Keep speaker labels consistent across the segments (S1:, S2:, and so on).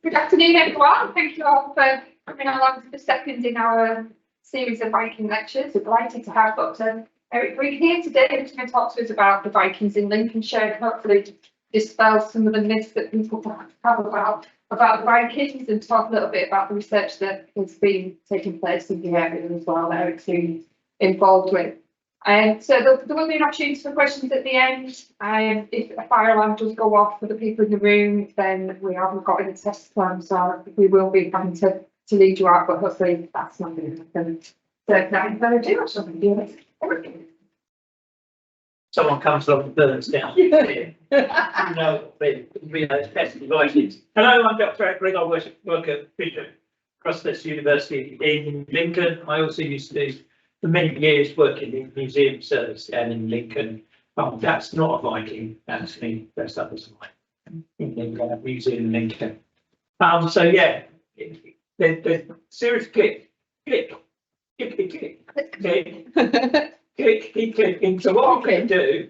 S1: Good afternoon, everyone. Thank you all for coming along to the second in our series of Viking lectures. We're delighted to have Dr. Erik Grigg here today, who's going to talk to us about the Vikings in Lincolnshire and hopefully dispel some of the myths that people have about the Vikings and talk a little bit about the research that has been taking place in the area as well that Erik's been involved with. So there will be an opportunity for questions at the end. If a fire alarm does go off for the people in the room, then we haven't got any test plans, so we will be having to lead you out, but hopefully that's not going to happen. So without further ado, or something, do it.
S2: Someone comes along and burns down. You know, those pesky Vikings. Hello, I'm Dr. Erik Grigg. I work at Bishop Grosseteste University in Lincoln. I also used to do for many years working in museum service down in Lincoln. That's not a Viking, that's me, that's others in the museum in Lincoln. So yeah, the series click. So what I'm going to do,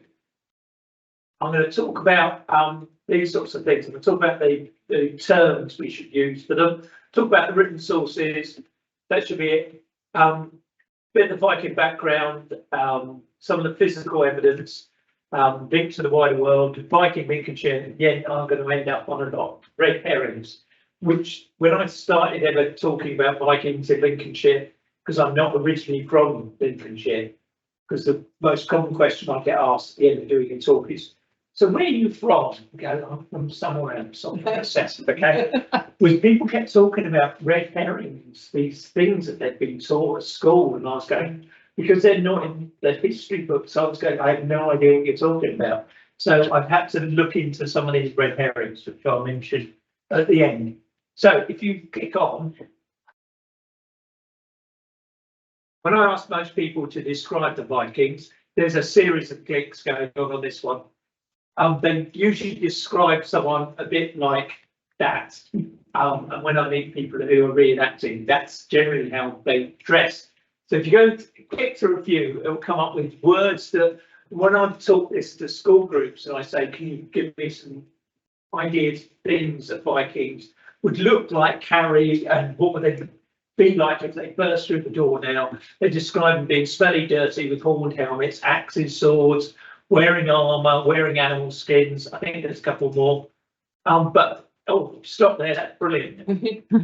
S2: I'm going to talk about these sorts of things. I'm going to talk about the terms we should use for them, talk about the written sources, that should be it. Bit of the Viking background, some of the physical evidence, link to the wider world, Viking Lincolnshire, and yet I'm going to end up on a lot of red herrings, which when I started ever talking about Vikings in Lincolnshire, because I'm not originally from Lincolnshire, because the most common question I get asked at the end of doing a talk is, so where are you from? I go, I'm from somewhere else, okay? When people kept talking about red herrings, these things that they've been taught at school, and I was going, because they're not in the history books, I was going, I have no idea what you're talking about. So I've had to look into some of these red herrings, which I'll mention at the end. So if you click on, when I ask most people to describe the Vikings, there's a series of clicks going on this one. They usually describe someone a bit like that. And when I meet people who are reenacting, that's generally how they dress. So if you go to click through a few, it will come up with words that when I've taught this to school groups and I say, can you give me some ideas, things that Vikings would look like, carry, and what would they be like if they burst through the door now? They describe them being smelly, dirty, with horned helmets, axes, swords, wearing armour, wearing animal skins. I think there's a couple more. But oh, stop there, that's brilliant.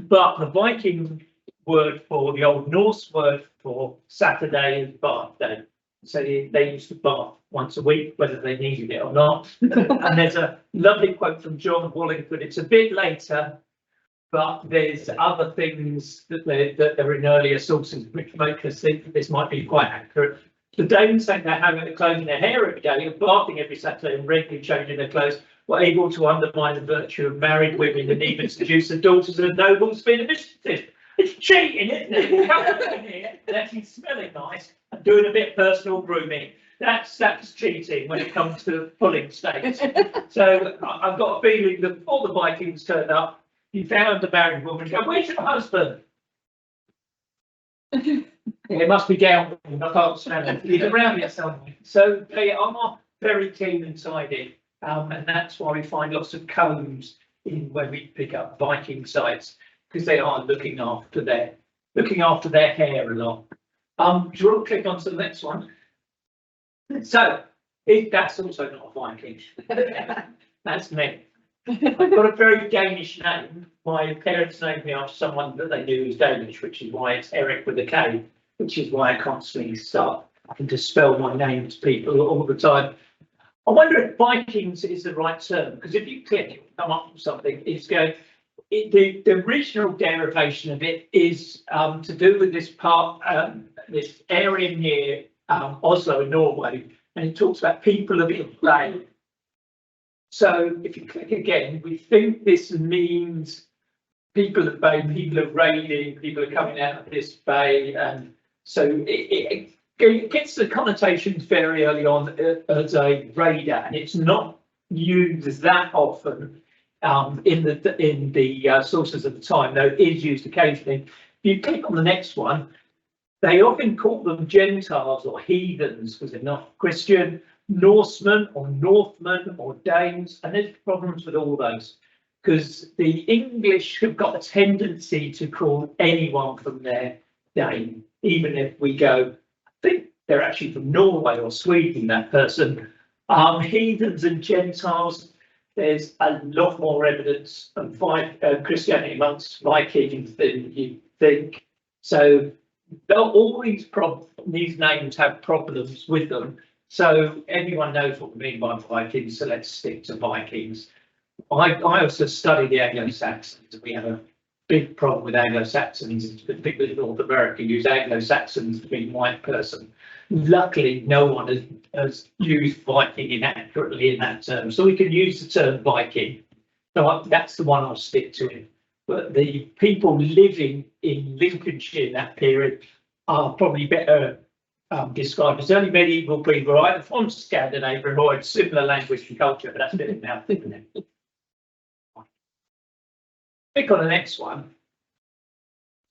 S2: But the Viking word for the Old Norse word for Saturday is bath day. So they used to bath once a week, whether they needed it or not. And there's a lovely quote from John Wallingford. It's a bit later, but there's other things that are in earlier sources which make us think that this might be quite accurate. The Danes saying they're having their clothes in their hair every day and bathing every Saturday and regularly changing their clothes were able to undermine the virtue of married women and even seduce the daughters of nobles being initiative. It's cheating, isn't it? You come in here and actually smelling nice and doing a bit of personal grooming. That's cheating when it comes to pulling states. So I've got a feeling that before the Vikings turned up, you found a married woman and go, where's your husband? It must be down. I can't stand it. He's around here somewhere. So they are very clean and tidy, and that's why we find lots of combs in when we pick up Viking sites, because they are looking after their hair a lot. Do you want to click on to the next one? So that's also not a Viking. That's me. I've got a very Danish name. My parents named me after someone that they knew was Danish, which is why it's Erik with a K, which is why I constantly start having to spell my name to people all the time. I wonder if Vikings is the right term, because if you click, it will come up with something. It's going. The original derivation of it is to do with this part, this area near Oslo in Norway, and it talks about people of the bay. So if you click again, we think this means people of bay, people are raiding, people are coming out of this bay, and so it gets the connotations very early on as a raider, and it's not used that often in the sources of the time, though it is used occasionally. If you click on the next one, they often call them Gentiles or heathens because they're not Christian, Norsemen or Northmen or Danes, and there's problems with all those. because the English have got a tendency to call anyone from their name, even if we go, I think they're actually from Norway or Sweden, that person. Heathens and Gentiles, there's a lot more evidence of Christianity amongst Vikings than you think. So all these names have problems with them. So everyone knows what we mean by Vikings, so let's stick to Vikings. I also study the Anglo-Saxons. We have a big problem with Anglo-Saxons, particularly in North America, use Anglo-Saxons to mean white person. Luckily, no one has used Viking inaccurately in that term, so we can use the term Viking. So that's the one I'll stick to. But the people living in Lincolnshire in that period are probably better described as early medieval people, either from Scandinavia or had similar language and culture, but that's a bit of now, isn't it? Click on the next one.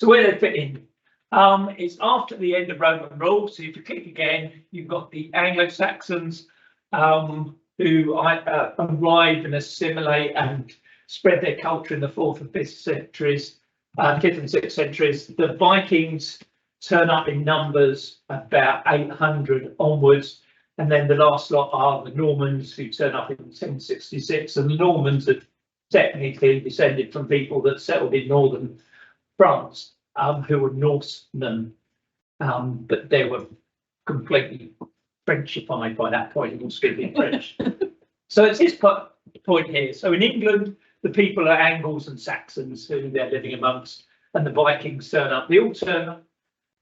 S2: So where they fit in. It's after the end of Roman rule. So if you click again, you've got the Anglo-Saxons who arrive and assimilate and spread their culture in the 4th and 5th centuries, 5th and 6th centuries. The Vikings turn up in numbers about 800 onwards. And then the last lot are the Normans who turn up in 1066. And the Normans are technically descended from people that settled in northern France. Who were Norsemen, but they were completely Frenchified by that point, and speaking French. So it's his point here. So in England, the people are Angles and Saxons who they're living amongst, and the Vikings turn up. They all turn up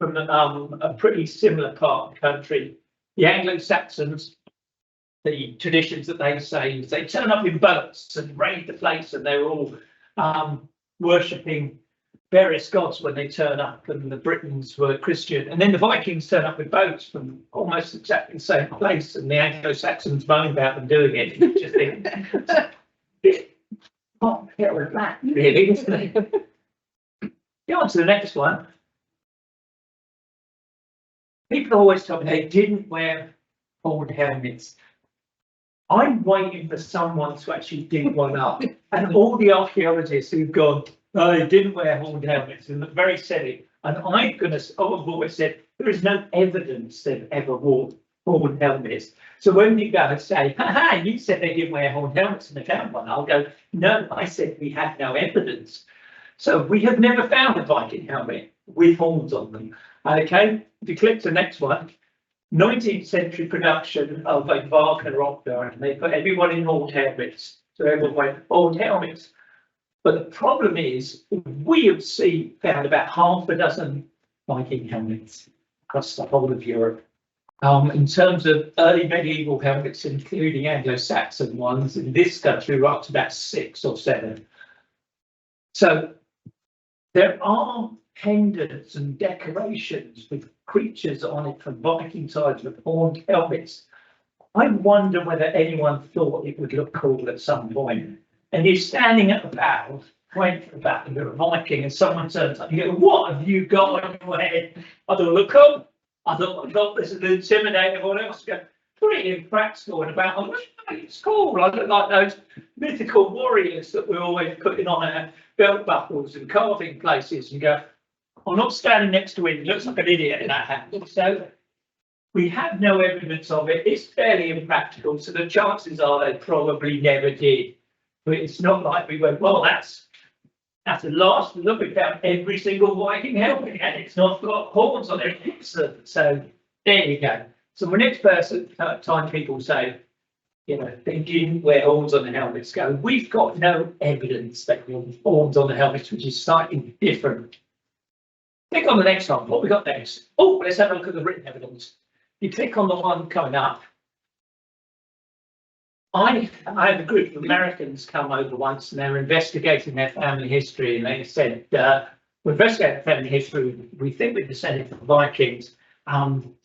S2: from a pretty similar part of the country. The Anglo-Saxons, the traditions that they say is they turn up in boats and raid the place, and they're all worshipping various gods when they turn up, and the Britons were Christian. And then the Vikings turn up with boats from almost exactly the same place, and the Anglo-Saxons moan about them doing it. You just think, oh, hell with that, really, isn't it? Go on to the next one. People always tell me they didn't wear horned helmets. I'm waiting for someone to actually dig one up, and all the archaeologists who've gone, no, they didn't wear horned helmets, and look very silly. And I've always said there is no evidence they've ever worn horned helmets. So when you go and say, ha, you said they didn't wear horned helmets and they found one, I'll go, no, I said we have no evidence. So we have never found a Viking helmet with horns on them. Okay, if you click to the next one, 19th century production of a Wagner opera, and they put everyone in horned helmets. So everyone went horned helmets. But the problem is, we have found about half a dozen Viking helmets across the whole of Europe. In terms of early medieval helmets, including Anglo-Saxon ones, in this country we're up to about 6 or 7. So there are pendants and decorations with creatures on it from Viking times with horned helmets. I wonder whether anyone thought it would look cool at some point. And you're standing at the bow, waiting for the battle, you're a Viking, and someone turns up and you go, what have you got on your head? I thought, look cool. I thought this is intimidating, what else? Go, pretty impractical and about, oh, it's cool. I look like those mythical warriors that we're always putting on our belt buckles and carving places, and go, I'm not standing next to him, he looks like an idiot in that hat. So we have no evidence of it. It's fairly impractical, so the chances are they probably never did. But it's not like we went, well, that's the last look. We found every single Viking helmet, and it's not got horns on it. So there you go. So the next time people say, you know, they didn't wear horns on the helmets, go, we've got no evidence that there were horns on the helmets, which is slightly different. Click on the next one. What we got next? Oh, let's have a look at the written evidence. You click on the one coming up. I had a group of Americans come over once, and they were investigating their family history, and they said, we're investigating family history, we think we're descended from Vikings,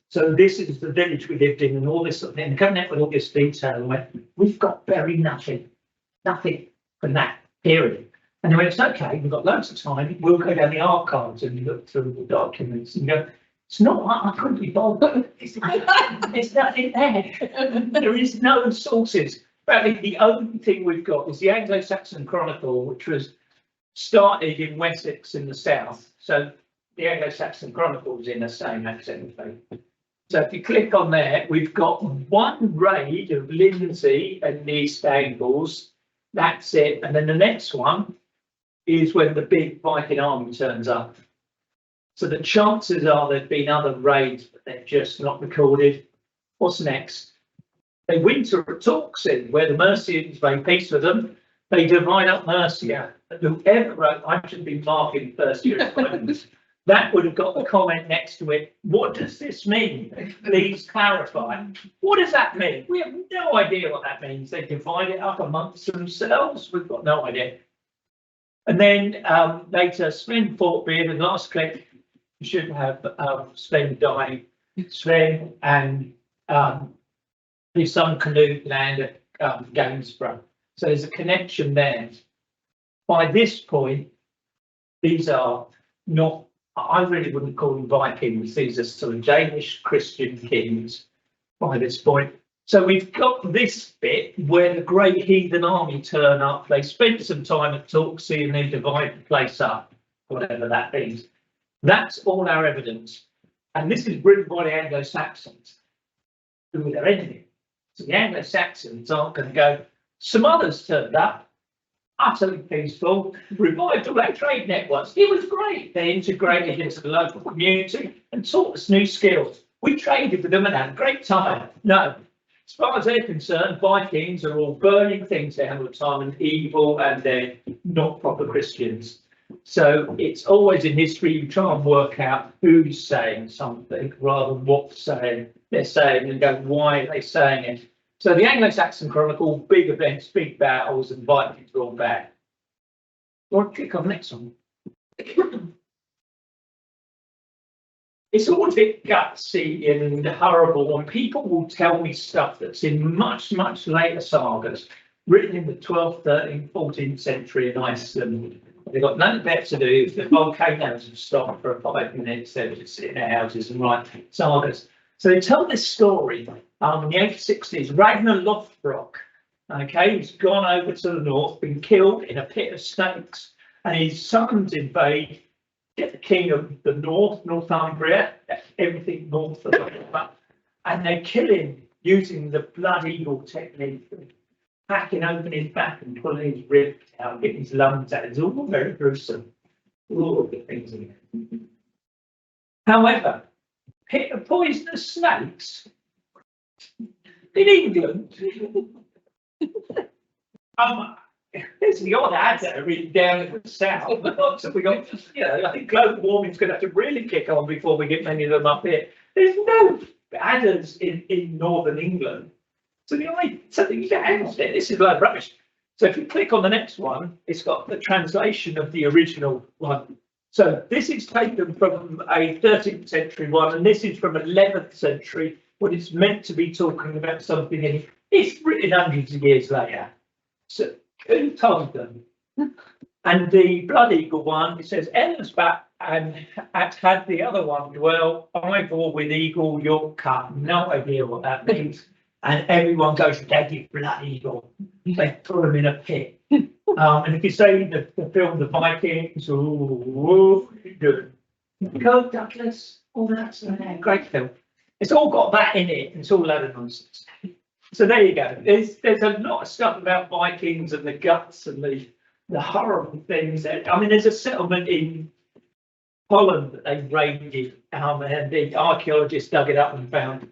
S2: so this is the village we lived in and all this sort of thing. And coming out with all this detail, and went, we've got very nothing from that period. And they went, it's okay, we've got loads of time, we'll go down the archives and look through the documents and go, it's not like I couldn't be bothered. There's nothing there. There is no sources. But the only thing we've got is the Anglo-Saxon Chronicle, which was started in Wessex in the south. So the Anglo-Saxon Chronicle is in the same accent. So if you click on there, we've got one raid of Lindsay and the East Angles. That's it. And then the next one is when the big Viking army turns up. So the chances are there've been other raids, but they're just not recorded. What's next? They winter at Torksey, where the Mercians made peace with them. They divide up Mercia. Whoever wrote, I should be marking first year assignments, that would have got the comment next to it. What does this mean? Please clarify. What does that mean? We have no idea what that means. They divide it up amongst themselves. We've got no idea. And then later, Sven fought Beard, and last click, you should have Sven dying. Sven and his son Canute land at Gainsborough. So there's a connection there. By this point, these are not, I really wouldn't call them Vikings. These are sort of Danish Christian kings by this point. So we've got this bit where the great heathen army turn up. They spent some time at Torksey and they divide the place up, whatever that means. That's all our evidence. And this is written by the Anglo-Saxons, who were their enemy. So the Anglo-Saxons aren't going to go, some others turned up, utterly peaceful, revived all our trade networks. It was great. They integrated into the local community and taught us new skills. We traded with them and had a great time. No, as far as they're concerned, Vikings are all burning things down all the time and evil, and they're not proper Christians. So it's always in history you try and work out who's saying something rather than what they're saying and go, why are they saying it? So the Anglo-Saxon Chronicle, big events, big battles, and Vikings gone back. You want to click on the next one? It's all a bit gutsy and horrible, and people will tell me stuff that's in much, much later sagas, written in the 12th, 13th, 14th century in Iceland. They've got nothing better to do if the volcanoes have stopped for 5 minutes. They're just sitting in their houses and write sagas. So they tell this story in the 860s. Ragnar Lothbrok, okay, he's gone over to the north, been killed in a pit of snakes, and his sons invade, get the king of the north, Northumbria, everything north of the and they kill him using the blood eagle technique, hacking open his back and pulling his ribs out, getting his lungs out. It's all very gruesome. All of the things in it. However, pit of poisonous snakes in England. There's the odd adder in down in the south, but lots of we got, I think global warming's going to have to really kick on before we get many of them up here. There's no adders in northern England. So this is a load of rubbish. So if you click on the next one, it's got the translation of the original one. So this is taken from a 13th century one, and this is from 11th century, when it's meant to be talking about something in it. It's written hundreds of years later. So who told them? And the Blood Eagle one, it says, Ellen's back and had the other one dwell, Ivor with Eagle, York cut. No idea what that means. And everyone goes, Daddy Blood Eagle. They throw him in a pit. And if you say the film The Vikings, good. Go Douglas, all that's great film. It's all got that in it. It's all a load of nonsense. So there you go. There's a lot of stuff about Vikings and the guts and the horrible things. There's a settlement in Holland that they raided, and the archaeologists dug it up and found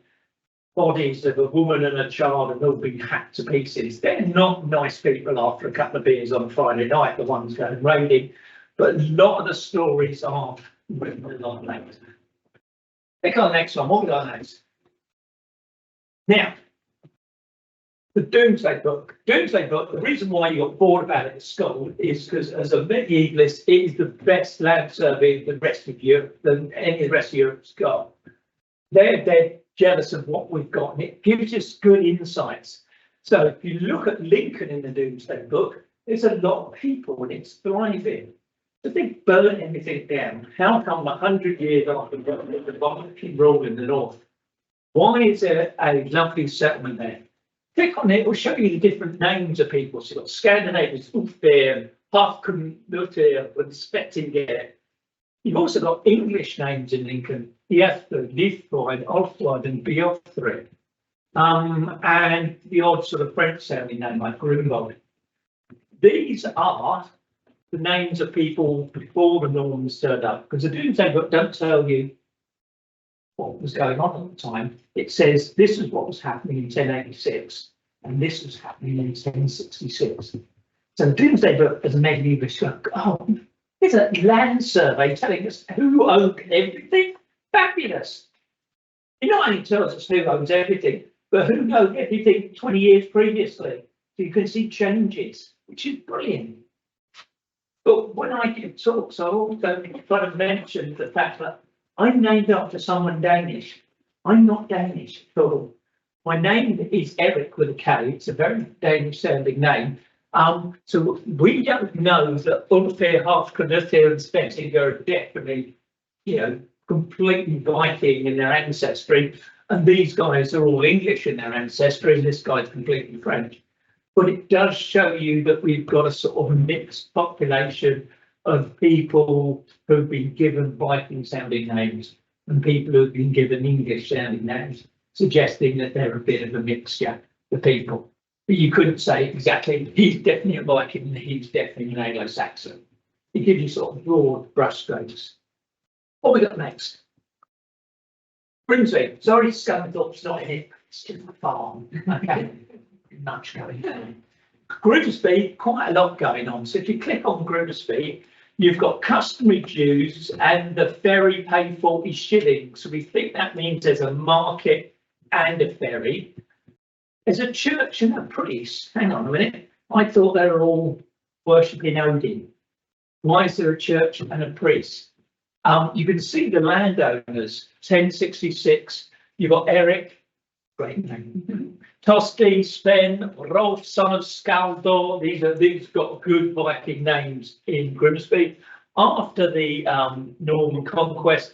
S2: bodies of a woman and a child have all been hacked to pieces. They're not nice people after a couple of beers on Friday night, the ones going raiding, but a lot of the stories are written a lot later. Click on the next one. What we got next? Now, the Domesday Book. Domesday Book, the reason why you got bored about it at school is because as a medievalist, it is the best land survey the rest of Europe than any of the rest of Europe's got. They're jealous of what we've got, and it gives us good insights. So if you look at Lincoln in the Domesday Book, there's a lot of people and it's thriving. If they burn everything down, how come 100 years after the Viking rule in the north, why is there a lovely settlement there? click on it, it will show you the different names of people. So you've got Scandinavians, Ulfber, Hafknuttir, and Spettinger. You've also got English names in Lincoln, Iethfred, Leithfried, Alfred, and Beothred. And the odd sort of French sounding name like Grunwald. These are the names of people before the Normans turned up, because the Domesday Book don't tell you what was going on at the time. It says this is what was happening in 1086 and this was happening in 1066. So the Domesday Book as a medievalist go, oh, there's a land survey telling us who owned everything. Fabulous. It not only tells us who owns everything, but who owned everything 20 years previously. So you can see changes, which is brilliant. But when I give talks, I also kind of mention the fact that I'm named after someone Danish. I'm not Danish at all. My name is Erik with a K. It's a very Danish sounding name. So we don't know that Ulfher, Hafknuttir, and Spettinger are definitely, completely Viking in their ancestry. And these guys are all English in their ancestry, and this guy's completely French. But it does show you that we've got a sort of mixed population of people who've been given Viking sounding names and people who've been given English sounding names, suggesting that they're a bit of a mixture of people. But you couldn't say exactly he's definitely a Viking and he's definitely an Anglo-Saxon. It gives you sort of broad brushstrokes. What we got next? Grimsby. Sorry, Scunthorpe's not in it. It's just a farm. Okay. Much going on. Grimsby, quite a lot going on. So if you click on Grimsby, you've got customary dues and the ferry paid 40 shillings. So we think that means there's a market and a ferry. There's a church and a priest. Hang on a minute. I thought they were all worshipping Odin. Why is there a church and a priest? You can see the landowners, 1066. You've got Erik, great name. Tosti, Sven, Rolf, son of Skaldor. These got good Viking names in Grimsby. After the Norman conquest,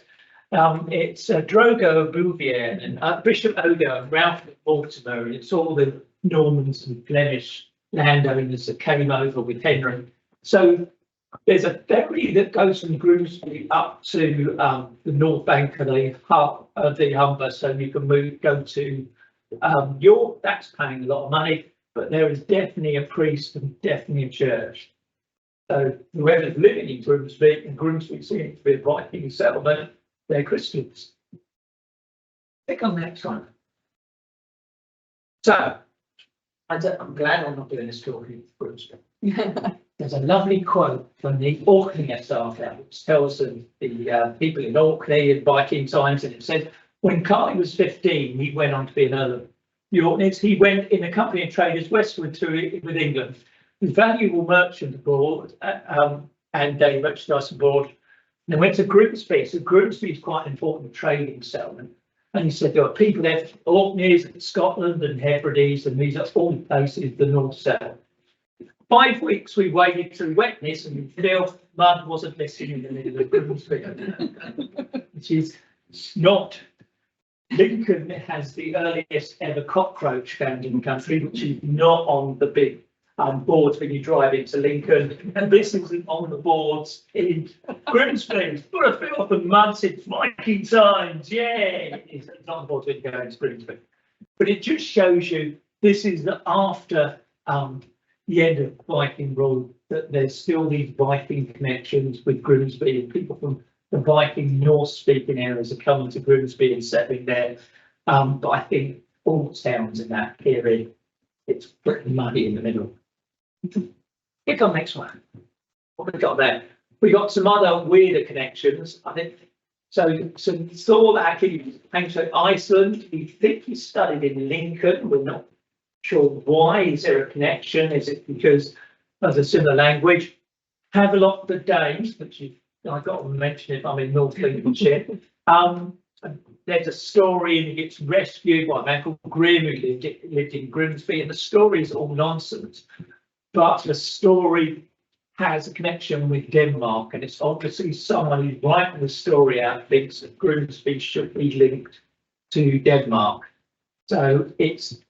S2: it's Drogo Bouvier and Bishop Odo and Ralph Mortimer, and it's all the Normans and Flemish landowners that came over with Henry. So there's a ferry that goes from Grimsby up to the north bank of the Humber, so you can go to York. That's paying a lot of money, but there is definitely a priest and definitely a church. So whoever's living in Grimsby, and Grimsby seems to be a Viking settlement, they're Christians. Click on the next one. So I'm glad I'm not doing this talking for Grimsby. There's a lovely quote from the Orkney Saga, which tells the people in Orkney in Viking times, and it says, when Carly was 15, he went on to be an Earl of the Orkneys. He went in a company of traders westward with England, with valuable merchant aboard and daily merchandise aboard. And they went to Grimsby. So Grimsby is quite an important trading settlement. And he said there are people there, Orkneys, Scotland and Hebrides, and these are all places the North South. 5 weeks we waded through wetness and filth, mud wasn't missing in the middle of Grimsby, which is not. Lincoln has the earliest ever cockroach found in the country, which is not on the big boards when you drive into Lincoln, and this isn't on the boards in Grimsby. Full of filth and mud since Viking times, yeah! It's not on the boards when you go into Grimsby. But it just shows you this is after the end of Viking rule, that there's still these Viking connections with Grimsby, and people from the Viking North-speaking areas are coming to Grimsby and settling there. But I think all towns in that period, it's pretty muddy in the middle. Click on next one. What have we got there? We got some other weirder connections. I think so. Thor actually came to Iceland. We think he studied in Lincoln. We're not sure why. Is there a connection? Is it because of a similar language? Havelock the Danes, which I've got to mention if I'm in North Lincolnshire. There's a story, and he gets rescued by a man called Grim, who lived in Grimsby, and the story is all nonsense. But the story has a connection with Denmark, and it's obviously someone who's writing the story out thinks that Grimsby should be linked to Denmark. So it's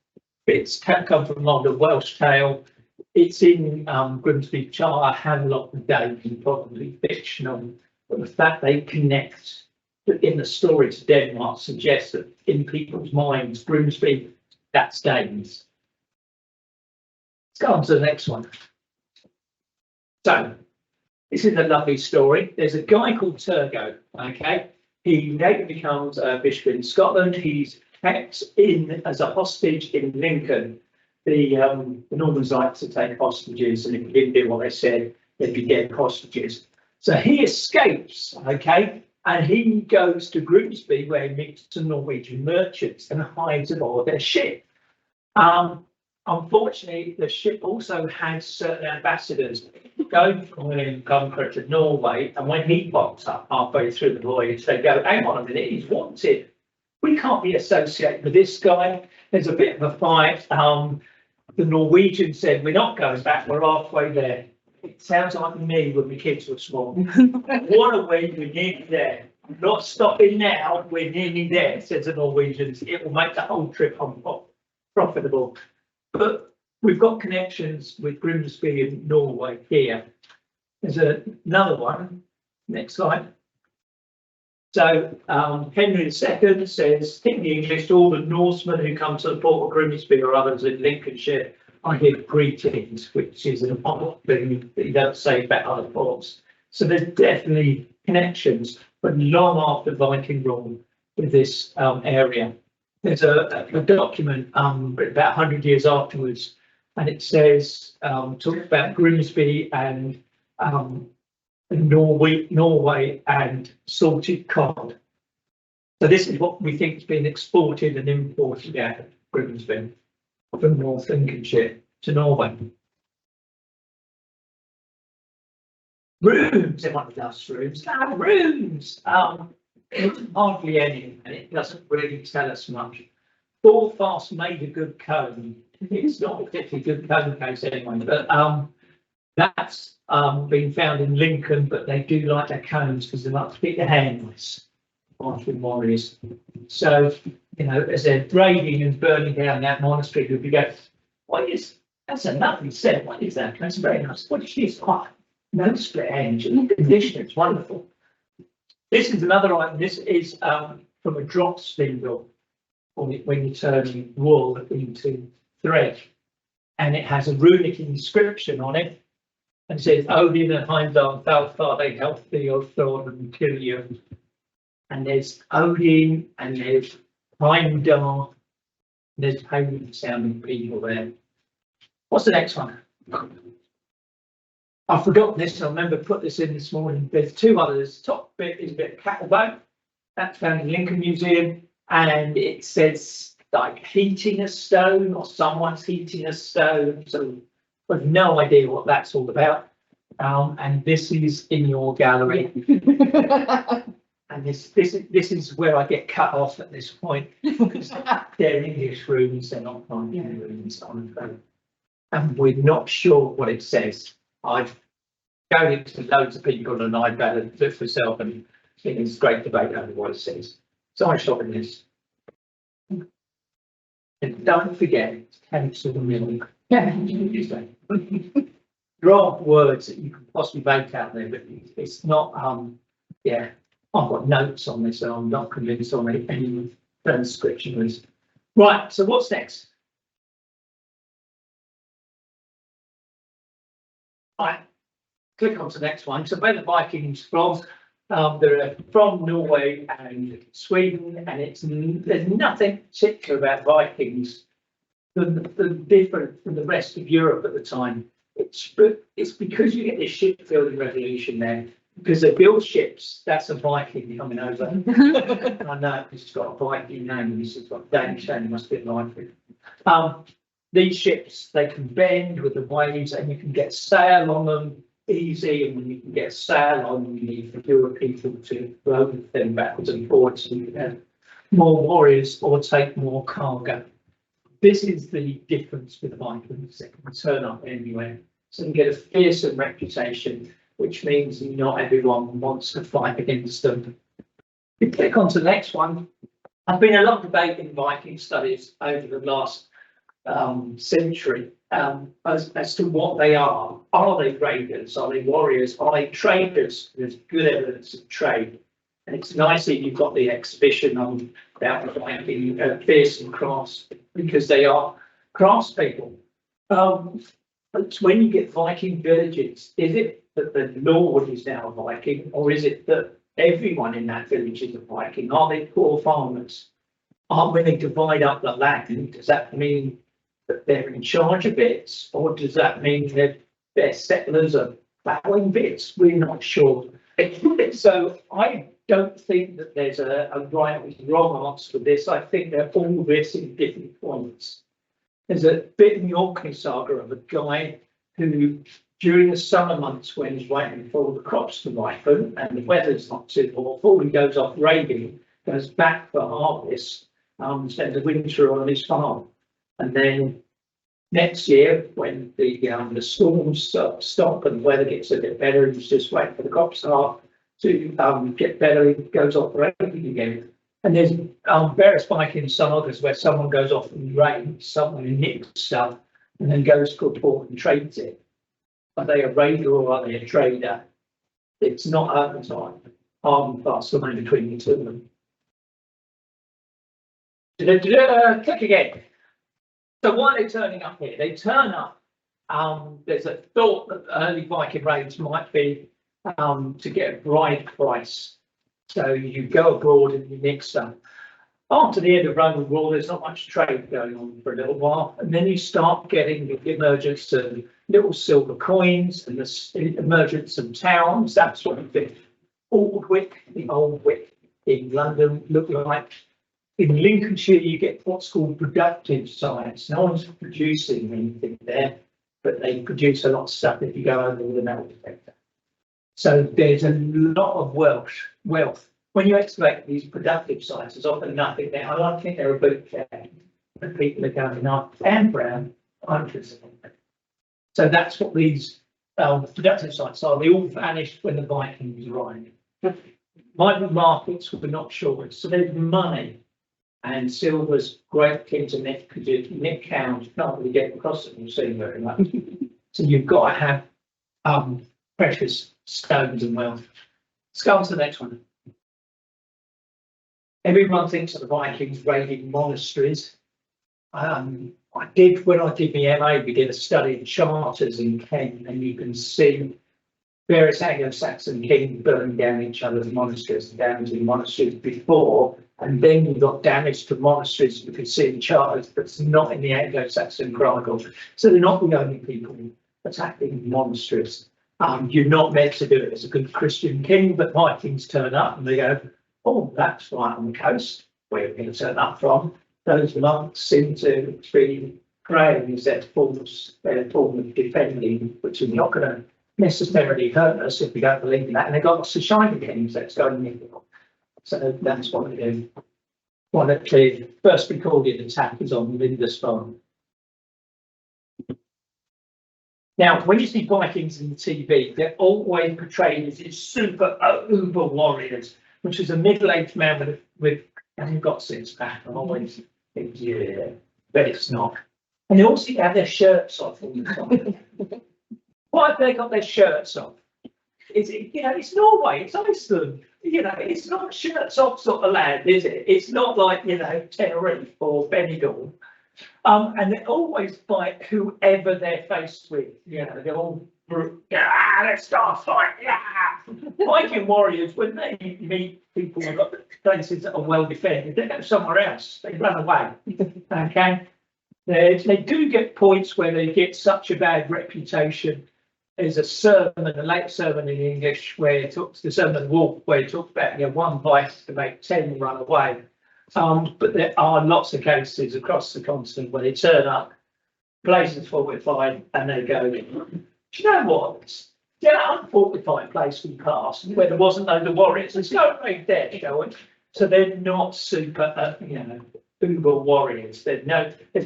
S2: It's come from London Welsh tale. It's in Grimsby Charter, Hamlock and David, probably fictional, but the fact they connect in the story to Denmark suggests that in people's minds, Grimsby, that's Danes. Let's go on to the next one. So, this is a lovely story. There's a guy called Turgot, okay? He later becomes a bishop in Scotland. He's kept in as a hostage in Lincoln. The Normans like to take hostages, and if you didn't do what they said, they'd be dead hostages. So he escapes, okay? And he goes to Grimsby, where he meets some Norwegian merchants and hides aboard their ship. Unfortunately, the ship also had certain ambassadors going from William Conqueror to Norway, and when he pops up halfway through the voyage, they go, hang on a minute, he's wanted. We can't be associated with this guy. There's a bit of a fight. The Norwegian said, we're not going back, we're halfway there. It sounds like me when my kids were small. What a win, we're nearly there. Not stopping now, we're nearly there, says the Norwegians. It will make the whole trip profitable. But we've got connections with Grimsby and Norway here. There's another one. Next slide. So Henry II says, in the English, to all the Norsemen who come to the port of Grimsby or others in Lincolnshire, I give greetings, which is an odd thing that you don't say about other ports. So there's definitely connections, but long after Viking rule with this area. There's a document written about 100 years afterwards, and it says, talks about Grimsby and Norway and salted cod. So this is what we think has been exported and imported out of Grimsby from North Lincolnshire to Norway. Rooms, everyone loves rooms. Rooms. Hardly any, and it doesn't really tell us much. Fast made a good cone. It's not a particularly good cone case anyway, but that's been found in Lincoln, but they do like their cones because they like to keep their hands after warriors. So, you know, as they're raiding and burning down that monastery, you'll be going, what is that's a lovely set? What is that? That's very nice. What is this? Oh, no split ends. Condition, it's wonderful. This is another item. This is from a drop spindle when you turn wool into thread, and it has a runic inscription on it, and it says Odin and Heimdall, thou father, help thee, O Thor, and kill you. And there's Odin and there's Heimdall. There's pagan sounding people there. What's the next one? I've forgotten this. I remember put this in this morning. There's two others. Top bit is a bit of cattle bone. That's found in Lincoln Museum, and it says like heating a stone or someone's heating a stone. So I've no idea what that's all about. And this is in your gallery. And this is where I get cut off at this point because they're English rooms, they're not Viking rooms, and we're not sure what it says. I've gone into loads of people and I've had a look for myself, and I think it's a great debate over what it says. So I'm stopping this. And don't forget, cancel the milk. There are words that you can possibly make out there, but it's not. Yeah, I've got notes on this, so I'm not convinced on any transcription is. Right. So what's next? Right. Click on to the next one. So where the Vikings from? They're from Norway and Sweden, and there's nothing particular about Vikings the different from the rest of Europe at the time. It's because you get this shipbuilding revolution there, because they build ships. That's a Viking coming over. I know it's got a Viking name, and this has got a Danish name, must be Viking. These ships, they can bend with the waves, and you can get sail on them easy, and when you can get sail on them, you need fewer people to row them backwards and forwards, so you can have more warriors or take more cargo. This is the difference with the Vikings. They can turn up anywhere, so you get a fearsome reputation, which means not everyone wants to fight against them. We click on to the next one. I've been a lot of debate in Viking studies over the last century as to what they are. Are they raiders? Are they warriors? Are they traders? There's good evidence of trade. And it's nice that you've got the exhibition on about the Viking fearsome crafts, because they are craftspeople. But when you get Viking villages, is it that the Lord is now a Viking, or is it that everyone in that village is a Viking? Are they poor farmers? When they divide up the land, does that mean that they're in charge of bits, or does that mean that their settlers are plowing bits? We're not sure. So I don't think that there's a right or wrong answer for this. I think they're all missing different points. There's a bit in the Orkney saga of a guy who, during the summer months when he's waiting for all the crops to ripen and the weather's not too awful, he goes off raiding, goes back for harvest, spends a winter on his farm. And then next year, when the storms stop and the weather gets a bit better, he's just waiting for the crops to get better, he goes off raiding again. And there's various Viking sagas where someone goes off in the rain, someone nicks stuff, and then goes to a port and trades it. Are they a raider or are they a trader? It's not at the time. Hard and fast line between the two of them. Click again. So why are they turning up here? They turn up. There's a thought that the early Viking raids might be to get a bride price. So you go abroad and you nick stuff. After the end of Roman rule, there's not much trade going on for a little while, and then you start getting the emergence of little silver coins and the emergence of towns. That's what the Aldwick, the Old Wick in London, look like. In Lincolnshire, you get what's called productive science. No one's producing anything there, but they produce a lot of stuff if you go over with a metal detector. So there's a lot of wealth. When you excavate these productive sites, there's often nothing there. I don't think they're a boot fair, but people are going up and brown, hundreds of them. So that's what these productive sites are. They all vanished when the Vikings arrived. Migrant markets were not sure. So there's money, and silver's great thing to nick because you nick cows, you can't really get across it and see very much. So you've got to have precious stones and wealth. Let's go on to the next one. Everyone thinks of the Vikings raiding monasteries. When I did my MA, we did a study in charters in Kent, and you can see various Anglo-Saxon kings burning down each other's monasteries and damaging monasteries before, and then you got damage to monasteries you can see in charters that's not in the Anglo-Saxon Chronicle. So they're not the only people attacking monasteries. You're not meant to do it as a good Christian king, but Vikings turn up and they go, oh, that's right on the coast where we're going to turn up from. Those monks seem to be praying as their form of defending, which is not going to necessarily hurt us if we don't believe in that. And they've got lots of shiny kings that's going in. So that's what they do. One of the first recorded attack is on Lindisfarne. Now, when you see Vikings in the TV, they're always portrayed as these super uber warriors, which is a middle-aged man with hasn't got six pack. I always think, yeah, but it's not. And they also have their shirts off all the time. Why have they got their shirts off? It's Norway, it's Iceland. It's not shirts off sort of land, is it? It's not like, Tenerife or Benidorm. And they always fight whoever they're faced with. They're all, let's start a fight. Yeah. Viking warriors, when they meet people who've got places that are well defended, they go somewhere else. They run away. Okay. They do get points where they get such a bad reputation. There's a sermon, a late sermon in English, where the Sermon on the Wolf, where it talks about one Viking to make 10 run away. But there are lots of cases across the continent where they turn up, places fortified, and they go, do you know what? Unfortified place we passed where there wasn't loads of warriors. Let's go right there, shall we? So they're not super, uber warriors. There's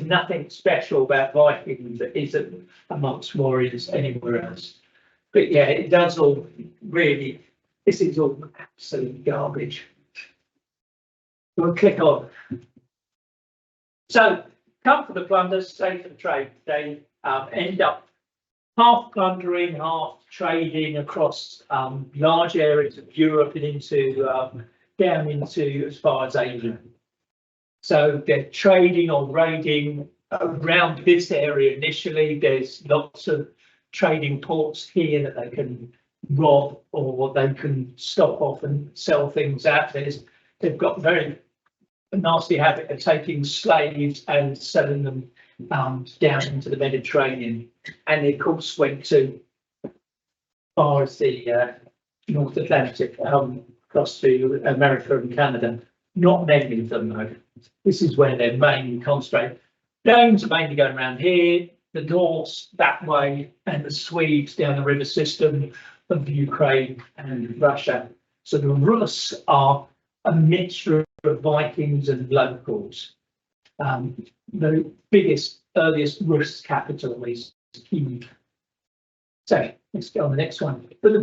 S2: nothing special about Vikings that isn't amongst warriors anywhere else. But yeah, it does all really. This is all absolute garbage. We'll click on. So come for the plunder, stay for the trade. They end up half plundering, half trading across large areas of Europe and into down into as far as Asia. So they're trading or raiding around this area initially. There's lots of trading ports here that they can rob or they can stop off and sell things out. They've got very nasty habit of taking slaves and selling them down into the Mediterranean, and they of course went to as far as the North Atlantic, across to America and Canada. Not many of them though. This is where they're mainly concentrated. Danes are mainly going around here, the Norse that way, and the Swedes down the river system of Ukraine and Russia. So the Rus are a mixture of Vikings and locals. The biggest, earliest Rus capital is Kyiv. So let's go on the next one. But the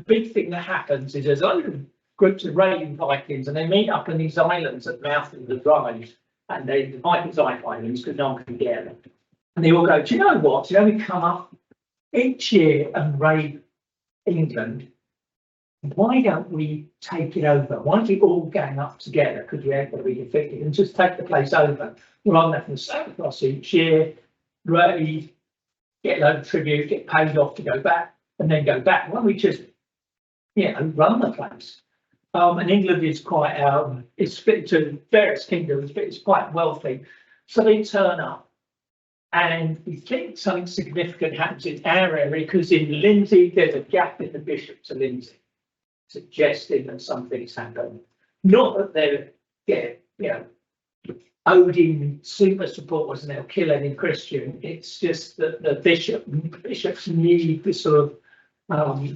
S2: big thing that happens is there's other groups of raiding Vikings, and they meet up in these islands at the mouth of the Rhine, and the Vikings islands because no one can get them. And they all go, do you know what? You know, we come up each year and raid England. Why don't we take it over? Why don't we all gang up together because we ain't going to be defeated and just take the place over? Rather than having to sail across each year, raid, get a load of tribute, get paid off to go back, and then go back. Why don't we just, run the place? And England is quite, it's split into various kingdoms, but it's quite wealthy. So they turn up, and we think something significant happens in our area because in Lindsay, there's a gap in the bishops of Lindsay, suggesting that something's happened. Not that they're, Odin super supporters and they'll kill any Christian. It's just that the bishops need this sort of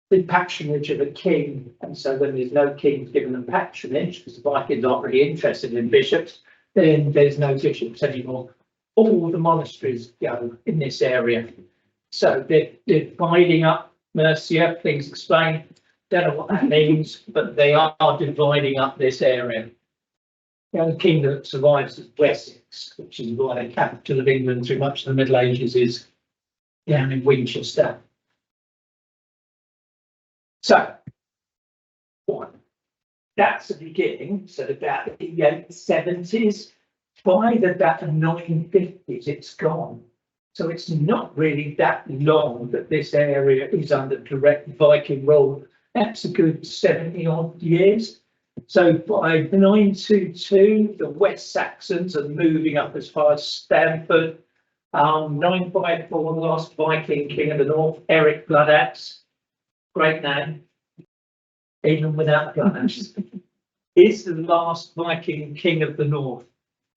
S2: the patronage of a king, and so when there's no king giving them patronage, because the Vikings aren't really interested in bishops, then there's no bishops anymore. All the monasteries go in this area. So they're dividing up Mercia. Please explain. Don't know what that means, but they are dividing up this area. The only kingdom that survives is Wessex, which is why the capital of England through much of the Middle Ages is down in Winchester. So, that's the beginning. So about the 870s, by the 950s, it's gone. So it's not really that long that this area is under direct Viking rule. That's a good 70 odd years. So by 922, the West Saxons are moving up as far as Stamford. 954, the last Viking king of the north, Erik Bloodaxe, great name, even without Bloodaxe, is the last Viking king of the north.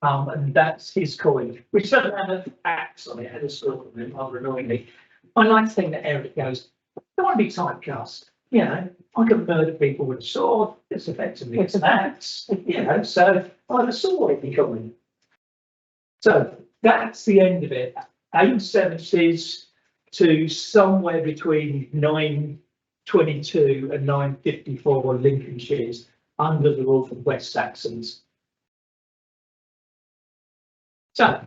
S2: And that's his coin, which doesn't have an axe on it, it had a sword on it, rather annoyingly. I like to think that Erik goes, I don't want to be typecast. I can murder people with a sword. It's effectively it's an axe, so I have a sword in common. So that's the end of it. 870s to somewhere between 922 and 954 Lincolnshires under the rule of West Saxons. So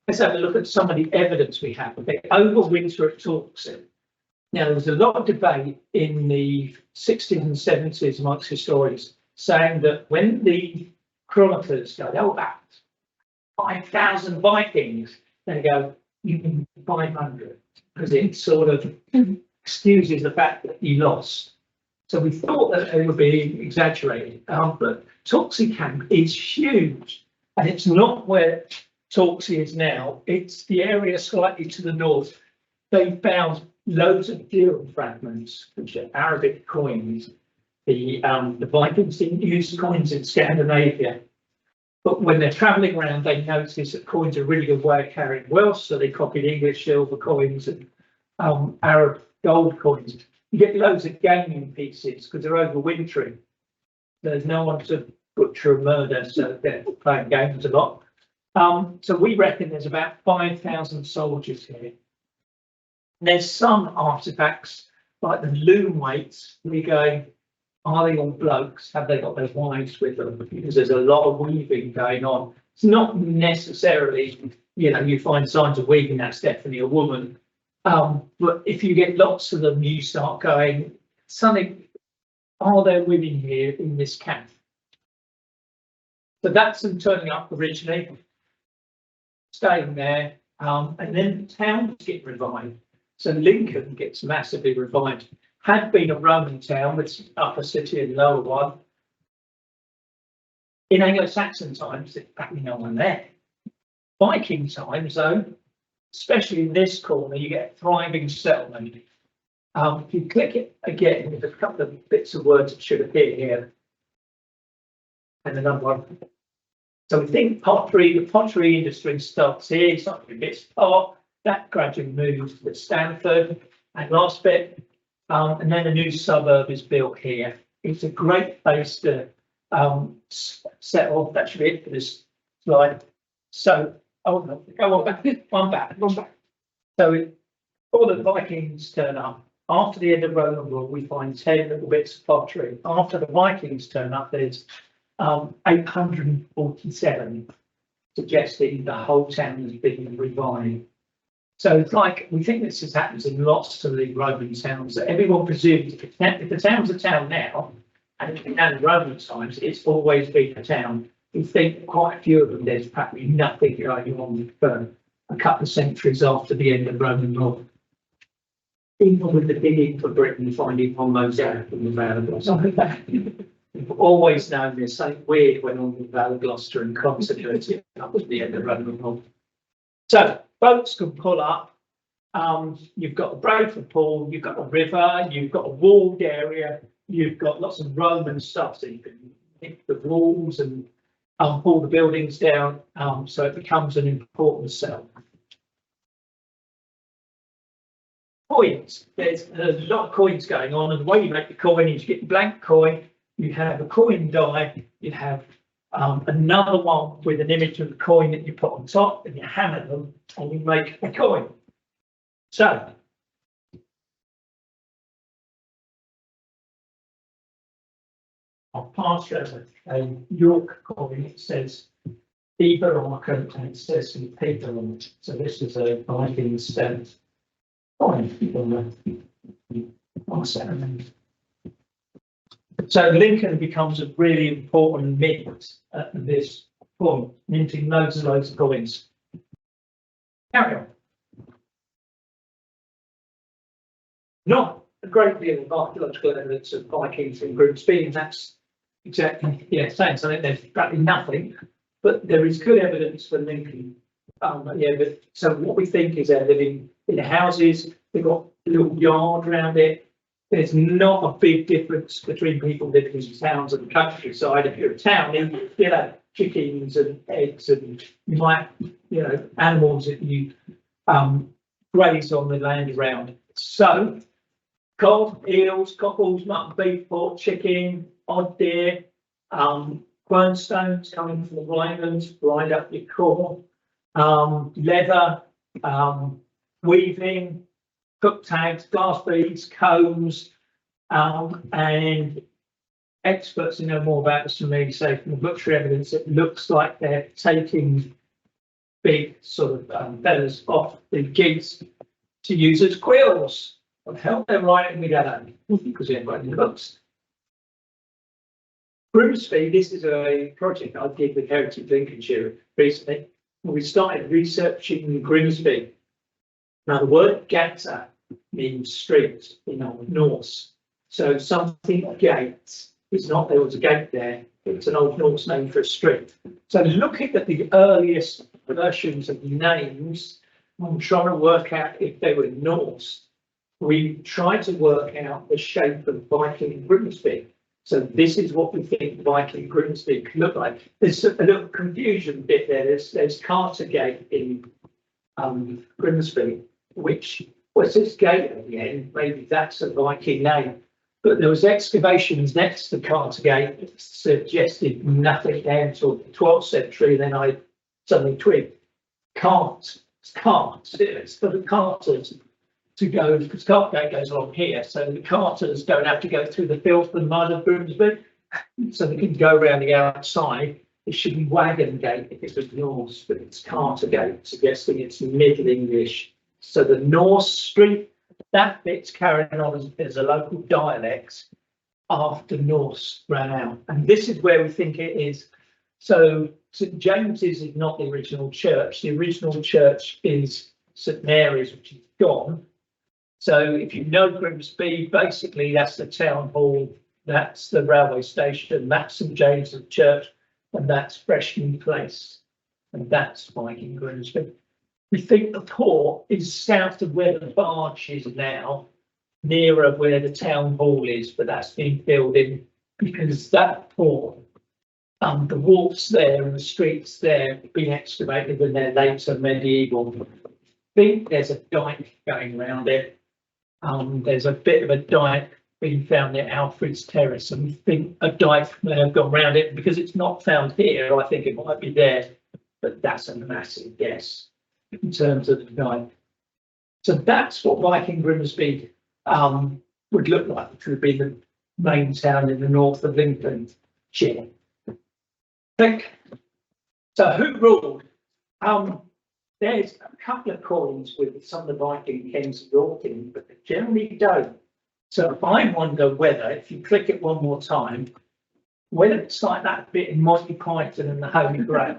S2: let's have a look at some of the evidence we have. Okay, overwinter at Torksey. Now, there was a lot of debate in the 60s and 70s amongst historians saying that when the chroniclers go, oh, that's 5,000 Vikings, they go, you mean 500, because it sort of excuses the fact that you lost. So we thought that they were being exaggerated, but Torksey camp is huge, and it's not where Torksey is now, it's the area slightly to the north. They found loads of Dürer fragments, which are Arabic coins. The Vikings didn't use coins in Scandinavia, but when they're travelling around, they noticed that coins are a really good way of carrying wealth, so they copied English silver coins and Arab gold coins. You get loads of gaming pieces because they're overwintering. There's no one to butcher and murder, so they're playing games a lot. So we reckon there's about 5,000 soldiers here. There's some artefacts like the loom weights. We go, are they all blokes? Have they got their wives with them? Because there's a lot of weaving going on It's not necessarily, you know, you find signs of weaving, that's definitely a woman. But if you get lots of them, you start going, something, are there women here in this camp? So that's them turning up originally, staying there, and then the towns get revived. So Lincoln gets massively revived. Had been a Roman town, with upper city and lower one. In Anglo-Saxon times, there's practically no one there. Viking times, though, especially in this corner, you get a thriving settlement. If you click it again, there's a couple of bits of words that should appear here. And another one. So we think pottery, the pottery industry starts here, starts with bits of pot, that gradually moves to Stanford, and last bit, and then a new suburb is built here. It's a great place to settle. That should be it for this slide. So, oh no, go on back, one back. So, all the Vikings turn up. After the end of Roman rule, we find 10 little bits of pottery. After the Vikings turn up, there's 847, suggesting the whole town has been revived. So it's like, we think this has happened in lots of the Roman towns, that everyone presumes if the town's a town now, and it's been down in Roman times, it's always been a town. We think quite a few of them, there's practically nothing going on for a couple of centuries after the end of Roman rule. Even with the digging for Britain, finding one mosaic from the Vale of Gloucester. We've always known there's something weird went on with the Vale of Gloucester and continuity up at the end of Roman rule. So boats can pull up. You've got a Bradford Pool, you've got a river, you've got a walled area, you've got lots of Roman stuff, so you can hit the walls and pull the buildings down, so it becomes an important cell. Coins. There's a lot of coins going on, and the way you make the coin is you get a blank coin, you have a coin die, you have another one with an image of the coin that you put on top, and you hammer them, and you make a coin. So, I'll pass over a York coin. It says Eber-Arken, and it says St. Peter on it. So this is a Viking stamp coin. So Lincoln becomes a really important mint at this point, minting loads and loads of coins. Carry on. Not a great deal of archaeological evidence of Vikings in Grimsby, and that's exactly, yeah, saying something. There's practically nothing, but there is good evidence for Lincoln. So what we think is they're living in houses, they've got a little yard around it. There's not a big difference between people living in towns and the countryside. If you're a town, you know, chickens and eggs, and you might, you know, animals that you graze on the land around. So, cod, eels, cockles, mutton, beef, pork, chicken, odd deer, quernstones coming from the Rhinelands, grind up your core, leather, weaving, hook tags, glass beads, combs, and experts who know more about this than me say from the butchery evidence, it looks like they're taking big sort of feathers off the geese to use as quills. What the hell they're writing me down because they're writing the books. Grimsby, this is a project I did with Heritage Lincolnshire recently. We started researching Grimsby. Now the word gata means street in Old Norse. So something gate is not there was a gate there. It's an Old Norse name for a street. So looking at the earliest versions of names, I'm trying to work out if they were Norse. We tried to work out the shape of Viking Grimsby. So this is what we think Viking Grimsby could look like. There's a little confusion bit there. There's Cartergate in Grimsby, which was this gate at the end. Maybe that's a Viking name. But there was excavations next to Cartergate that suggested nothing there until the 12th century. Then I suddenly twigged it's for the carters to go, because Cartergate goes along here, so the carters don't have to go through the filth and mud of Grimsby, so they can go around the outside. It should be wagon gate if it was Norse, but it's Carter gate, suggesting it's Middle English. So the Norse street, that bit's carrying on as a local dialect after Norse ran out. And this is where we think it is. So St James's is not the original church. The original church is St Mary's, which is gone. So if you know Grimsby, basically that's the town hall, that's the railway station, that's St James's Church, and that's Freshman Place, and that's Viking Grimsby. We think the port is south of where the barge is now, nearer where the town hall is, but that's been filled in because that port, the wharfs there and the streets there have been excavated when they're later medieval. I think there's a dike going around it. There's a bit of a dike being found near Alfred's Terrace, and we think a dike may have gone around it because it's not found here. I think it might be there, but that's a massive guess in terms of the dike. So that's what Viking Grimsby would look like, which would be the main town in the north of Lincolnshire. So who ruled? There's a couple of coins with some of the Viking kings brought in, but they generally don't. So I wonder whether, if you click it one more time, whether it's like that bit in Monty Python and the Holy Grail,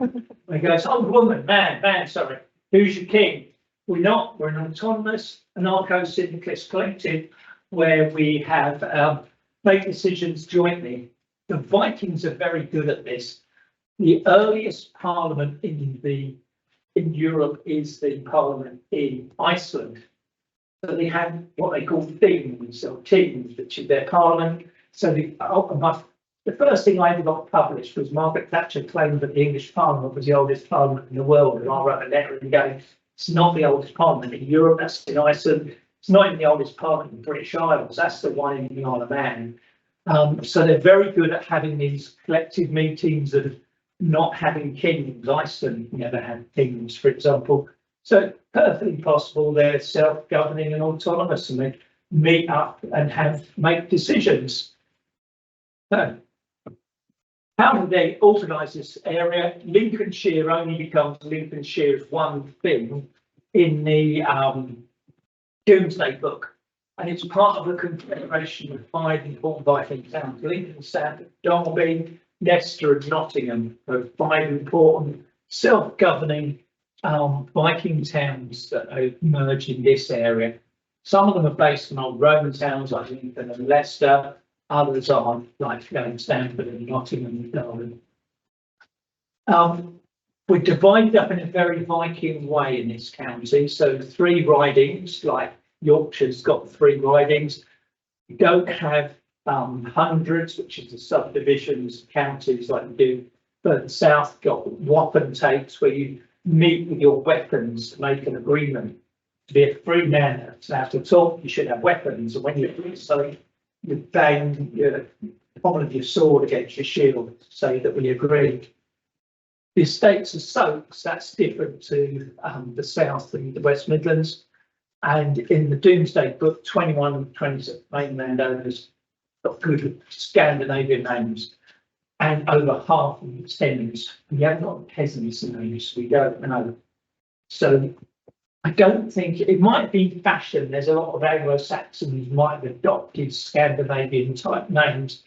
S2: where it goes, "Oh, woman, man, sorry, who's your king?" We're not. We're an autonomous anarcho-syndicalist collective where we have made decisions jointly. The Vikings are very good at this. The earliest parliament in Europe is the parliament in Iceland. So they have what they call themes or teams, which is their parliament. So the first thing I ever got published was Margaret Thatcher claimed that the English Parliament was the oldest parliament in the world, and I wrote a letter and going, it's not the oldest parliament in Europe, that's in Iceland. It's not even the oldest parliament in the British Isles, that's the one in the Isle of Man. So they're very good at having these collective meetings of not having kings. Iceland never had kings, for example. So perfectly possible they're self-governing and autonomous, and they meet up and make decisions. So how do they organise this area? Lincolnshire only becomes Lincolnshire as one thing in the Domesday Book, and it's part of a confederation of 5 important Viking towns: Lincoln, Sandford, Derby, Leicester and Nottingham are 5 important self-governing Viking towns that emerged in this area. Some of them are based on old Roman towns like Lincoln and Leicester. Others are like Stamford and Nottingham and Derby. We're divided up in a very Viking way in this county. So 3 ridings, like Yorkshire's got 3 ridings. We don't have hundreds, which is the subdivisions, counties like we do further south. Got wapentakes where you meet with your weapons to make an agreement. To be a free man, to have to talk, you should have weapons, and when you do so, you bang your pommel of your sword against your shield to say that we agree. The estates are soaks, that's different to the south and the West Midlands. And in the Domesday Book, 21 of 26 main landowners got good Scandinavian names, and over half of the tenants. We haven't got peasants' names, we don't know. So I don't think it might be fashion. There's a lot of Anglo-Saxons might have adopted Scandinavian type names,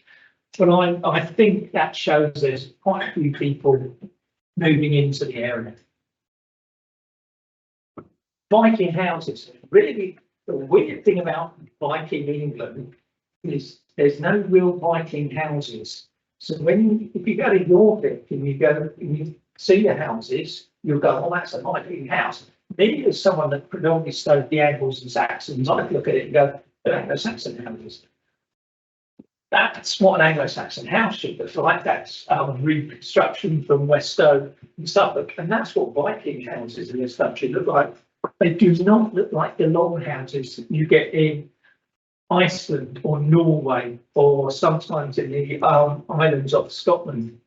S2: but I think that shows there's quite a few people moving into the area. Viking houses. Really, the weird thing about Viking England is there's no real Viking houses. So if you go to York and you see the houses, you'll go, oh, that's a Viking house. Maybe as someone that predominantly studied the Angles and Saxons, I'd look at it and go, they're Anglo-Saxon houses. That's what an Anglo-Saxon house should look like. That's reconstruction from Westow and Suffolk. And that's what Viking houses in this country look like. They do not look like the long houses that you get in Iceland or Norway, or sometimes in the islands of Scotland.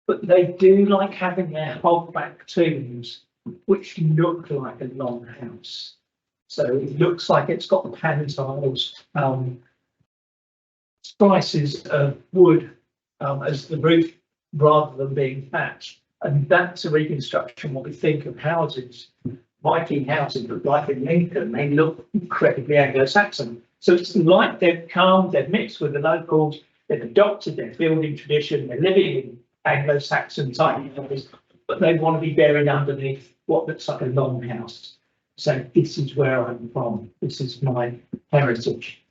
S2: But they do like having their hogback tombs, which look like a long house. So it looks like it's got pantiles, slices of wood as the roof. rather than being thatched. And that's a reconstruction what we think of houses. Viking houses look like in Lincoln, they look incredibly Anglo-Saxon. So it's like they've come, they've mixed with the locals, they've adopted their building tradition, they're living in Anglo-Saxon type houses, but they want to be buried underneath what looks like a longhouse. So this is where I'm from. This is my heritage.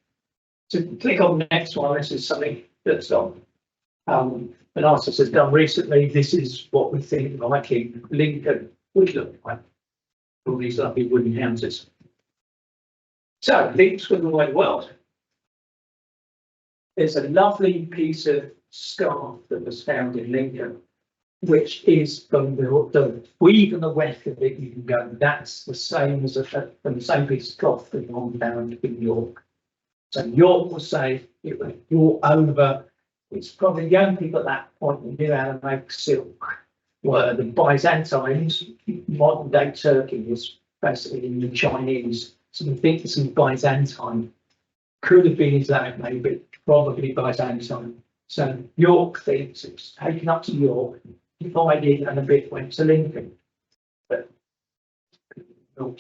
S2: So click on the next one. This is something that's on an artist has done recently. This is what we think Viking Lincoln would look like. All these lovely wooden houses. So links with the wide world. There's a lovely piece of scarf that was found in Lincoln, which is from the weave and the weft of it. You can go. That's the same as from the same piece of cloth that one found in York. So York will say it was brought over. It's probably young people at that point who knew how to make silk. Were the Byzantines, modern day Turkey was basically in the Chinese. So we think this is Byzantine. Could have been Islamic, maybe, probably Byzantine. So York thinks it was taken up to York, divided, and a bit went to Lincoln. But no,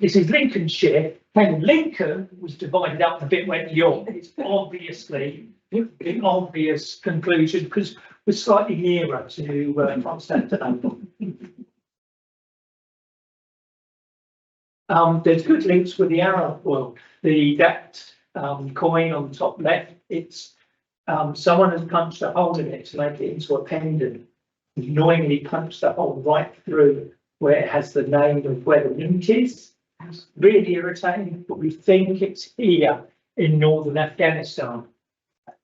S2: this is Lincolnshire. And Lincoln was divided up and a bit went to York. It's obviously an obvious conclusion because we're slightly nearer to Constantinople. There's good links with the Arab world. That coin on the top left, it's someone has punched a hole in it to make it into a pendant. Annoyingly punched the hole right through where it has the name of where the mint is. It's really irritating, but we think it's here in northern Afghanistan.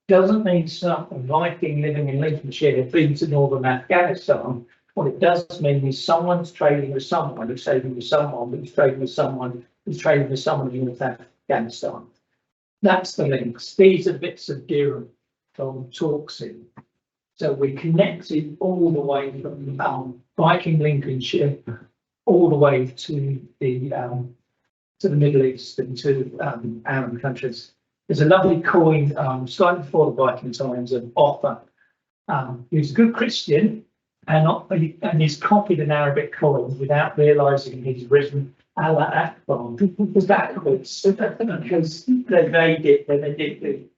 S2: Doesn't mean some Viking living in Lincolnshire have been to northern Afghanistan. What it does mean is someone's trading with someone who's trading with someone who's trading with someone who's trading with someone in North Afghanistan. That's the links. These are bits of Durham from Torksey. So we're connected all the way from Viking Lincolnshire all the way to the Middle East and to Arab countries. There's a lovely coin slightly before the Viking times of Offa. He's a good Christian and he's copied an Arabic coin without realising he's written Allah Akbar backwards because they made it, then they did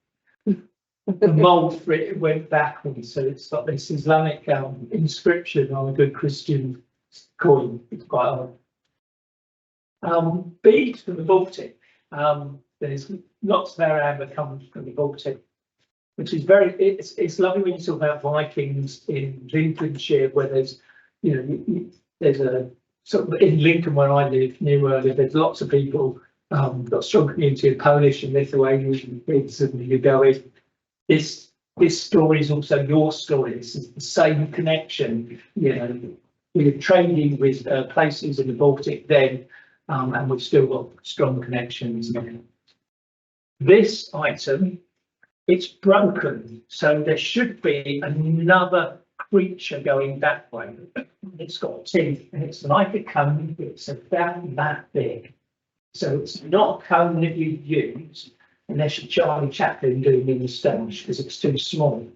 S2: the mould for it went backwards. So it's got this Islamic inscription on a good Christian coin. It's quite odd. Beads from the Baltic. There's lots of our amber comes from the Baltic, which is it's lovely when you talk about Vikings in Lincolnshire, where there's, there's a sort of in Lincoln where I live, near where I live, there's lots of people, got a strong community of Polish and Lithuanians and Greeks, and you go in. This story is also your story. This is the same connection. We're trading with places in the Baltic then, and we've still got strong connections now. This item, it's broken, so there should be another creature going that way. It's got teeth, and it's like a cone. It's about that big, so it's not a cone that you use unless you're Charlie Chaplin doing in the stage, because it's too small.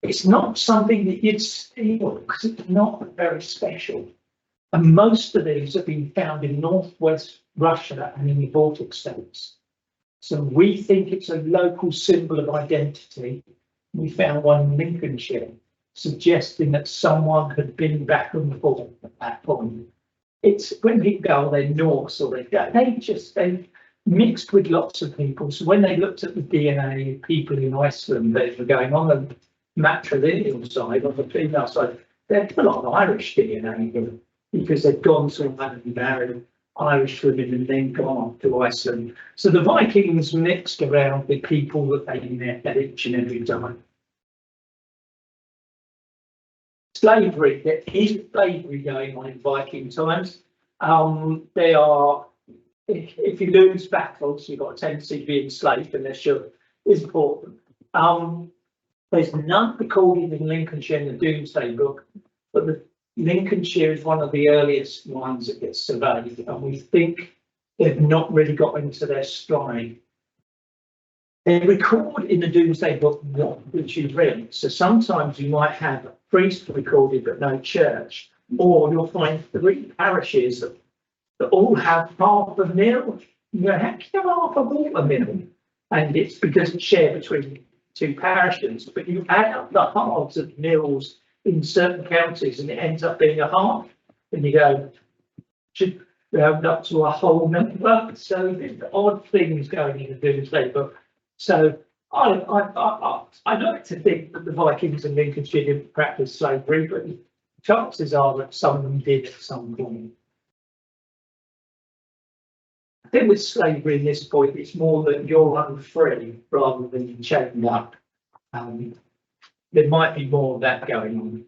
S2: It's not something that you'd steal because it's not very special. And most of these have been found in northwest Russia and in the Baltic states. So we think it's a local symbol of identity. We found one in Lincolnshire, suggesting that someone had been back on the border at that point. It's when people go, they're Norse or they mixed with lots of people. So when they looked at the DNA of people in Iceland, they were going on the matrilineal side, on the female side, they had a lot of Irish DNA because they'd gone to and married Irish women and then gone off to Iceland. So the Vikings mixed around with people that they met at each and every time. Slavery, there is slavery going on in Viking times. They are, if you lose battles, you've got a tendency to be enslaved unless you're important. There's none recorded in Lincolnshire in the Domesday Book, but the Lincolnshire is one of the earliest ones that gets surveyed, and we think they've not really got into their stride. They record in the Domesday Book what which is read. So sometimes you might have a priest recorded but no church, or you'll find 3 parishes that all have half a mill. You know, how can you have half a mill? And it's because it's shared between 2 parishes, but you add up the halves of mills in certain counties and it ends up being a half, and you go, should round up to a whole number. So there's odd things going in the Domesday Book. So I like to think that the Vikings in Lincolnshire didn't practice slavery, but chances are that some of them did at some point. I think with slavery in this point, it's more that you're unfree rather than you're chained up. There might be more of that going on.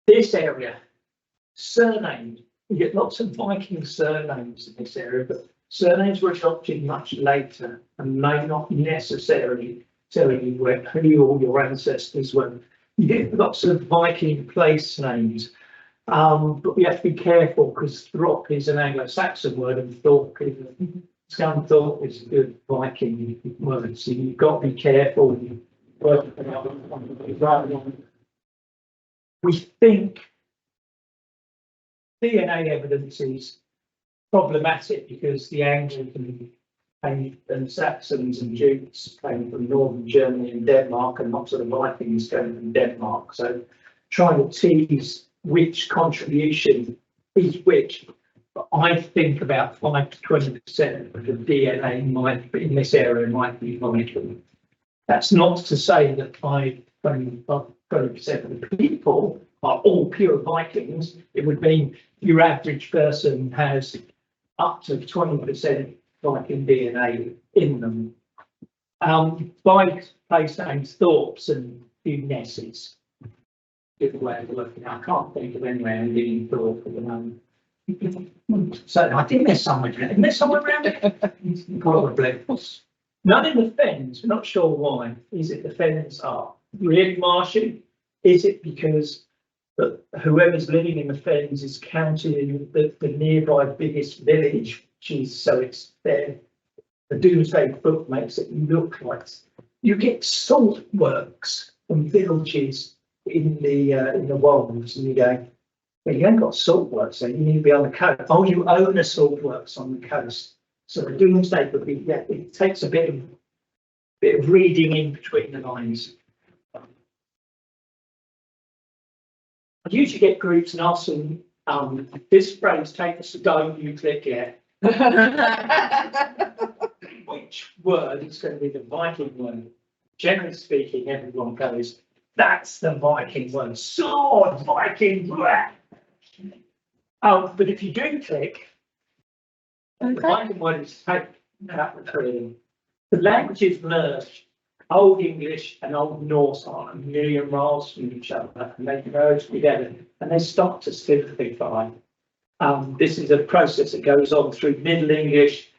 S2: This area, surnames. You get lots of Viking surnames in this area, but surnames were adopted much later and may not necessarily tell you who all your ancestors were. You get lots of Viking place names, but we have to be careful because Throp is an Anglo-Saxon word and Thorpe is Scunthorpe is a good Viking word, so you've got to be careful when you work it out. We think DNA evidence is problematic because the Anglican and Saxons and Jutes came from northern Germany and Denmark, and lots of the Vikings came from Denmark. So trying to tease which contribution is which, but I think about 5 to 20% of the DNA might in this area might be Viking. That's not to say that 5 to 20% of the people are all pure Vikings. It would mean your average person has up to 20% Viking DNA in them. By place names, Thorpes and Nesses. Good way of looking. I can't think of anywhere ending in Thorpe at the moment. So I think there's somewhere around. Isn't there somewhere around it? Probably. None in the Fens. We're not sure why. Is it the Fens are really marshy? Is it because whoever's living in the Fens is counted in the nearby biggest village, which is so it's there. The Domesday Book makes it look like you get salt works from villages in the wolds, and you go, well, you ain't got salt works, so you need to be on the coast. Oh, you own a salt works on the coast. So the Domesday Book, yeah, it takes a bit of reading in between the lines. I usually get groups and ask them, this phrase, take us to go, you click it. Which word is going to be the Viking word? Generally speaking, everyone goes, that's the Viking word. Sword, Viking. But if you do click, the Viking word is take out the tree. The languages merge. Old English and Old Norse are a million miles from each other, and they merge together and they start to simplify. This is a process that goes on through Middle English.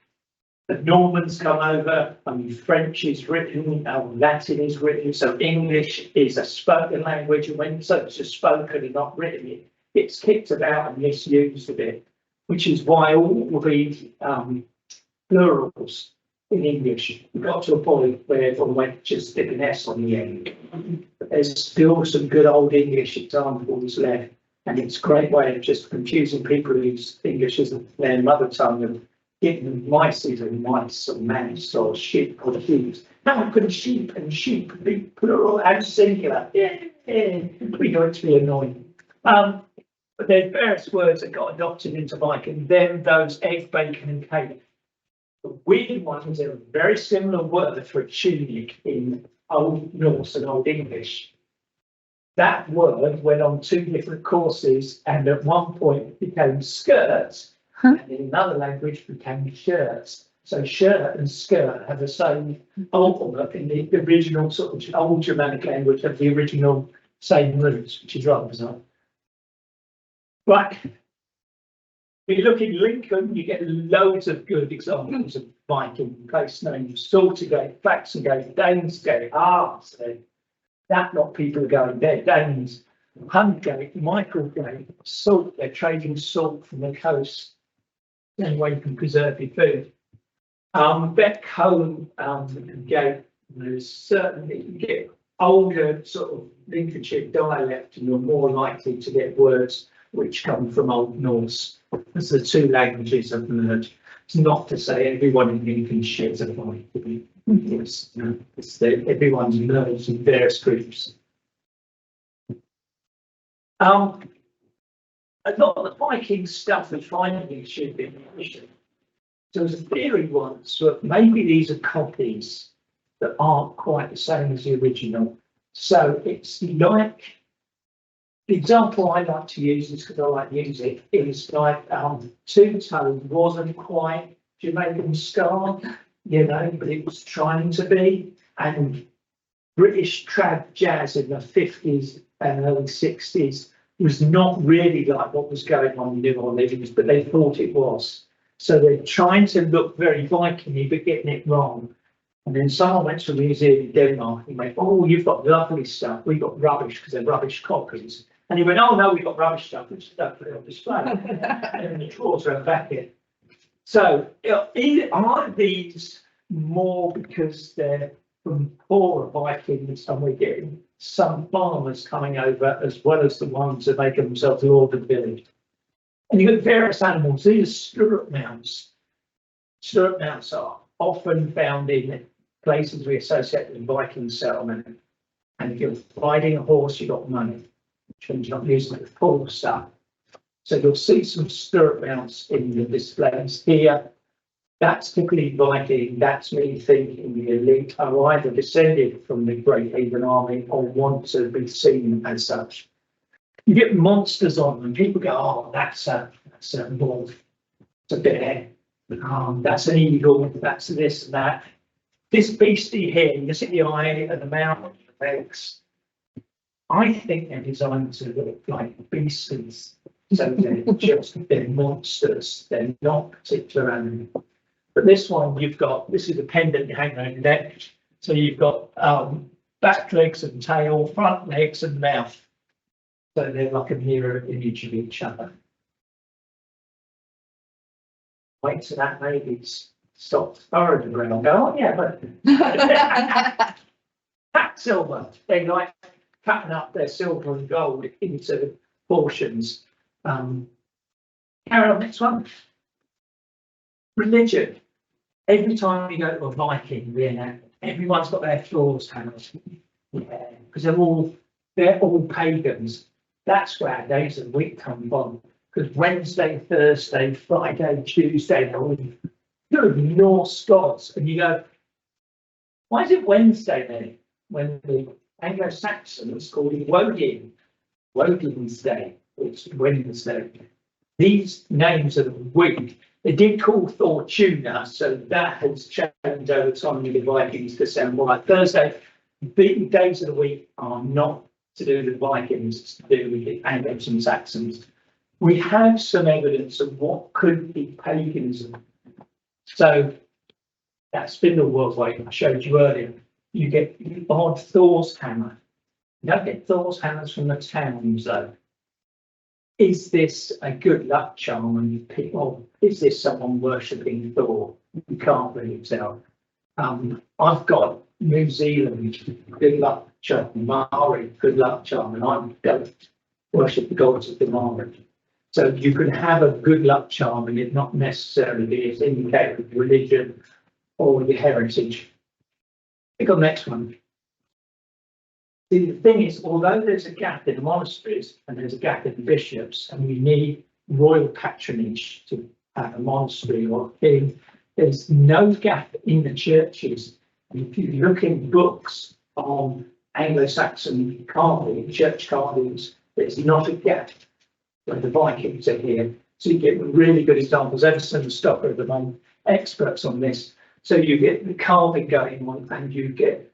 S2: The Normans come over, French is written, Latin is written, so English is a spoken language, and when such is spoken and not written, it's kicked about and misused a bit, which is why all the plurals in English got to a point where everyone went just stick an S on the end. But there's still some good old English examples left, and it's a great way of just confusing people who use English as their mother tongue and giving them mices and mice or mice or sheep or sheep. How can sheep and sheep be plural and singular? Yeah, we know it's really annoying. But there's various words that got adopted into Viking, then those egg, bacon and cake. The weird one is a very similar word for a tunic in Old Norse and Old English. That word went on 2 different courses and at one point became skirts, and in another language became shirts. So shirt and skirt have the same ultimate in the original sort of old Germanic language of the original same roots, which is rather bizarre. Right. When you look in Lincoln, you get loads of good examples of Viking place names: Saltergate, Flaxengate, Danesgate, Artsgate. That lot people are going there. Danes, Hundgate, Michaelgate, salt. They're trading salt from the coast. The only way you can preserve your food. Back home, again, there's certainly you get older sort of Lincolnshire dialect, and you're more likely to get words which come from Old Norse, as the two languages have merged. It's not to say everyone in Lincolnshire is a Viking. It's that everyone's merged in various groups. A lot of the Viking stuff we find in should be mentioned. So there's a theory once that maybe these are copies that aren't quite the same as the original. So it's like, the example I like to use is because I like music, is like Two Tone wasn't quite Jamaican ska, you know, but it was trying to be. And British trad jazz in the 50s and early 60s was not really like what was going on in New Orleans, but they thought it was. So they're trying to look very Viking-y, but getting it wrong. And then someone went to a museum in Denmark and went, oh, you've got lovely stuff. We've got rubbish because they're rubbish copies. And he went, oh, no, we've got rubbish stuff. Which don't put it on display. And the drawers are back in. So are these more because they're from poorer Vikings and we're getting some farmers coming over as well as the ones that make themselves lord of the village? And you've got various animals. These are stirrup mounts. Stirrup mounts are often found in places we associate with Viking settlement. And if you're riding a horse, you've got money, which means you're not using it for stuff. So you'll see some stirrup mounts in the displays here. That's typically Viking. That's me thinking the elite are either descended from the Great Heathen Army or want to be seen as such. You get monsters on them. People go, oh, that's a wolf, it's a bear, that's an eagle, that's this and that. This beastie here, you can see the eye and the mouth, the legs. I think they're designed to look like beasties. So they're monsters. They're not particular animals. But this one, this is a pendant you hang around your neck. So you've got back legs and tail, front legs and mouth. So they're like a mirror image of each other. Wait till that maybe stops furrowing the ground. Oh yeah, but that's silver. They like cutting up their silver and gold into portions. Carry on, next one. Religion. Every time we go to a Viking reenactment, everyone's got their floors hangers. Yeah, because they're all pagans. That's where our days of the week come from. Because Wednesday, Thursday, Friday, Tuesday, they're all good Norse gods. And you go, why is it Wednesday then? When the Anglo-Saxons called it Woden's Day, it's Wednesday. These names of the week, they did call Thor Tuna, so that has changed over time with the Vikings to sound more like Thursday. The days of the week are not to do with the Vikings, it's to do with the Anglos and Saxons. We have some evidence of what could be paganism. So that spindle world weight I showed you earlier, you get the odd Thor's hammer. You don't get Thor's hammers from the towns though. Is this a good luck charm? And people, is this someone worshipping Thor? You can't really tell. I've got New Zealand good luck charm, Maori good luck charm, and I don't worship the gods of the Maori. So you can have a good luck charm and it not necessarily be as indicated with religion or your heritage. Pick on the next one. See, the thing is, although there's a gap in the monasteries and there's a gap in the bishops, and we need royal patronage to have a monastery or a king, there's no gap in the churches. If you look in books on Anglo-Saxon carving, church carvings, there's not a gap when the Vikings are here. So you get really good examples. Everson and Stocker are the main experts on this. So you get the carving going on and you get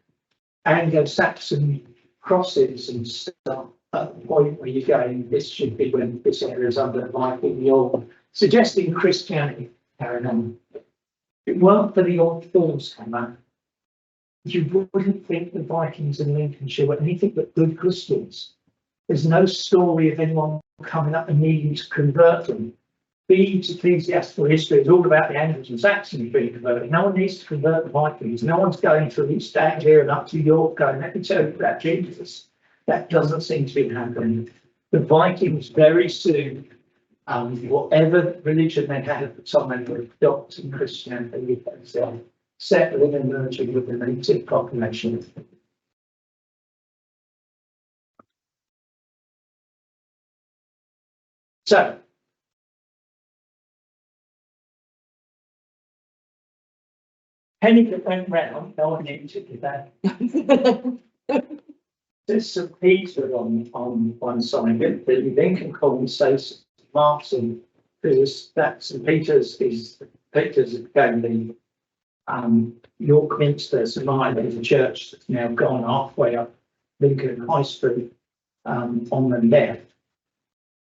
S2: Anglo-Saxon crosses and stuff at the point where you're going, this should be when this area is under Viking. You're suggesting Christianity carrying on. If it weren't for the odd Thor's hammer, you wouldn't think the Vikings in Lincolnshire were anything but good Christians. There's no story of anyone coming up and needing to convert them. Bede's ecclesiastical history is all about the Angles and Saxons being converted. No one needs to convert the Vikings. No one's going through each stand here and up to York going, let me tell you about Jesus. That doesn't seem to be happening. The Vikings very soon, whatever religion they had at the time, were adopting Christianity as their settling and merging with the native population. So, penny that went round, no one needs it with that. There's St. Peter on one side, the Lincoln Column says Martin, because that St. Peter's is again the York Minster, St. Martin, is a church that's now gone halfway up Lincoln High Street on the left.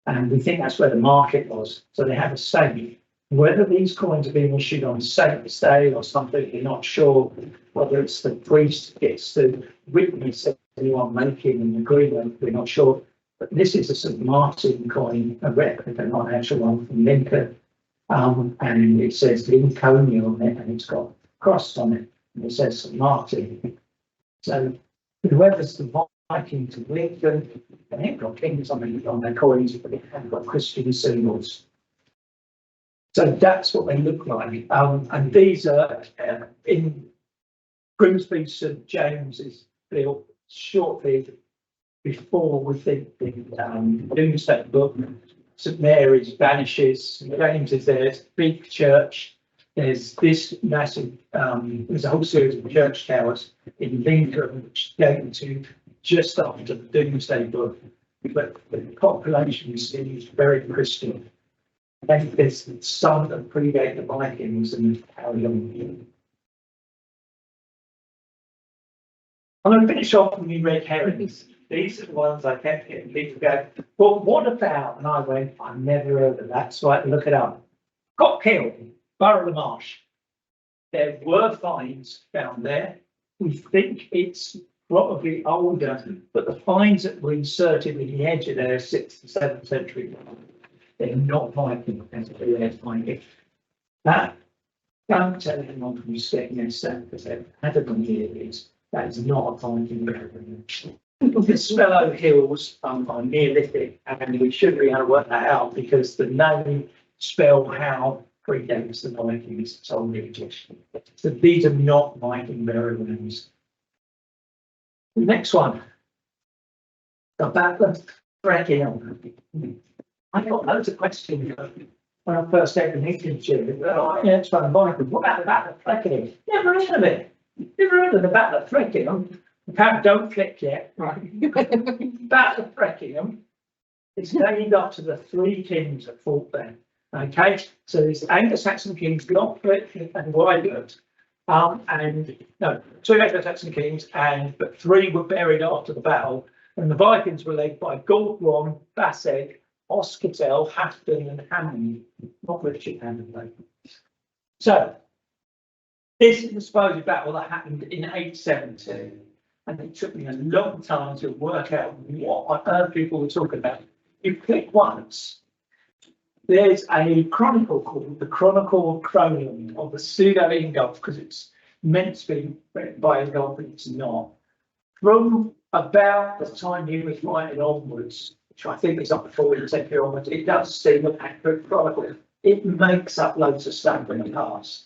S2: And we think that's where the market was. So they have a saint. Whether these coins are being issued on Saint's Day or something, you're not sure. Whether it's the priest gets to witness anyone making an agreement, we're not sure. But this is a St. Martin coin, a replica, not an actual one from Lincoln. And it says Lincolnia on it, and it's got a cross on it, and it says St. Martin. So whoever's the Viking to Lincoln, they haven't got kings on their coins, but they have got Christian symbols. So that's what they look like. And these are in Grimsby. St. James is built shortly before, we think, the Domesday Book. St. Mary's vanishes. St. James is there. It's a big church. There's this massive, there's a whole series of church towers in Lincoln, which date to just after the Domesday Book. But the population seems very Christian. And there's some that predate the Vikings and carry on. I'm going to finish off with the red herrings. These are the ones I kept getting people go, well, what about? And I went, I've never heard of that, so I had to look it up. Got killed, Borough of Marsh. There were finds found there. We think it's probably older, but the finds that were inserted in the edge of there are 6th and 7th century. They're not Viking, they're finding. That, don't tell anyone from sticking their set because they've had them here. That is not a Viking reference. The Swallow Hills are Neolithic, and we should be able to work that out because the name spell how predates the Vikings. It's all British. So these are not Viking burial names. The next one, the Battle of Threadhill. I got loads of questions when I first came to Lincolnshire. Oh, yeah, it's fun. What about the Battle of Threadhill? Never heard of it. Never heard of the Battle of Threadhill. Don't click yet. Right. Battle of Threadhill is named after the 3 kings that fought there. Okay, so it's Anglo-Saxon kings, Godfrey and Wybert. And no, 2 Anglo-Saxon kings, but 3 were buried after the battle. And the Vikings were led by Guldbrand, Basseg, Oscatel, Hafton, and Hammond, not Richard Hammond. So, this is the supposed battle that happened in 870, and it took me a long time to work out what on earth people were talking about. You click once, there's a chronicle called the Chronicle of Cronion of the pseudo Ingolf, because it's meant to be written by Ingolf, but it's not. From about the time he was writing onwards, which I think is up to 14th century onwards, it does seem an accurate chronicle. It makes up loads of stuff in the past.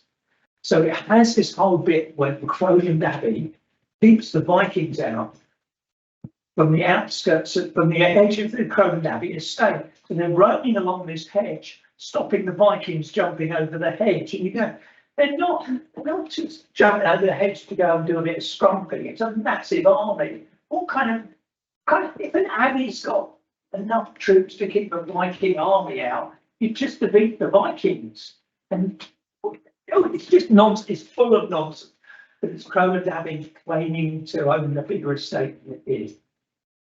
S2: So it has this whole bit where Cronion Abbey keeps the Vikings out from the outskirts, from the edge of the Cronion Abbey estate. And they're roaming along this hedge, stopping the Vikings jumping over the hedge. And you go, they're not just jumping over the hedge to go and do a bit of scrumping. It's a massive army. What kind of, if an abbey's got enough troops to keep a Viking army out, you just defeat the Vikings. And it's just nonsense. It's full of nonsense. But it's Cronion Abbey claiming to own a bigger estate than it is.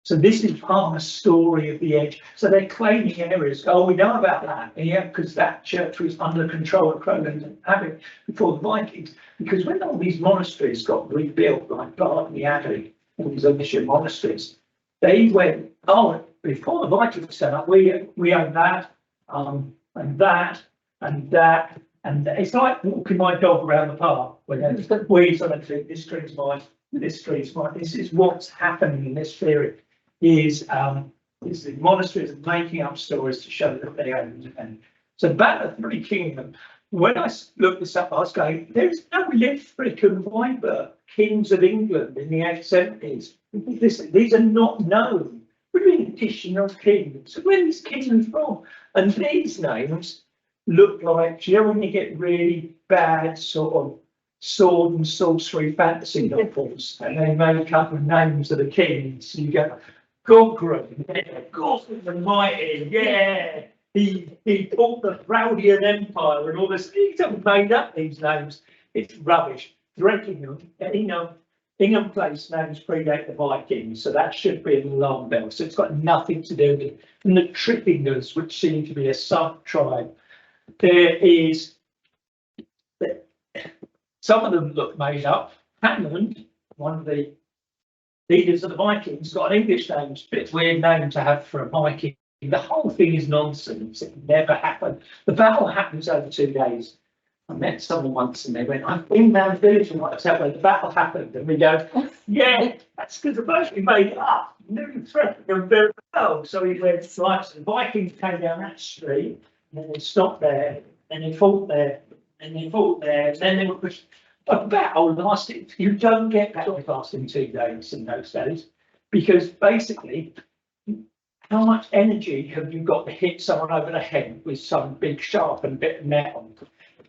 S2: So this is part of the story of the edge. So they're claiming areas. Oh, we know about that, yeah, because that church was under control of Cronion Abbey before the Vikings. Because when all these monasteries got rebuilt, like Bartley Abbey, all these Amish monasteries, they went, oh, before the Vikings set up, we own that. And and that, and that, and that. It's like walking my dog around the park, where there's weeds on a tree, this tree's mine, this tree's mine. This is what's happening in this theory, is the monasteries are making up stories to show that they own. And so back at the Three Kingdom, when I looked this up, I was going, there's no Lithric and Viber, kings of England in the 870s. These are not known. We're in additional kings. So where are these kings from? And these names look like, you know, when you get really bad sort of sword and sorcery fantasy novels, and they make up the names of the kings, and you go, Gogren, yeah, Gogren the Mighty, yeah. He bought the Rowdian Empire and all this. He's made up these names. It's rubbish. Ingham Place names predate the Vikings, so that should be an alarm bell. So it's got nothing to do with it. And the Trippingers, which seem to be a sub-tribe, there is, some of them look made up. Hammond, one of the leaders of the Vikings, got an English name. It's a bit weird name to have for a Viking. The whole thing is nonsense. It never happened. The battle happens over 2 days. I met someone once and they went, I've been down the village and what's happened, the battle happened. And we go, yeah, that's because the Vikings made it up. Never threatened them very well. So he went, right, so the Vikings came down that street, and then they stopped there, and they fought there, and they fought there, and then they were pushed. A battle lasted, you don't get battle lasting 2 days in those days, because basically, how much energy have you got to hit someone over the head with some big sharpened bit of metal?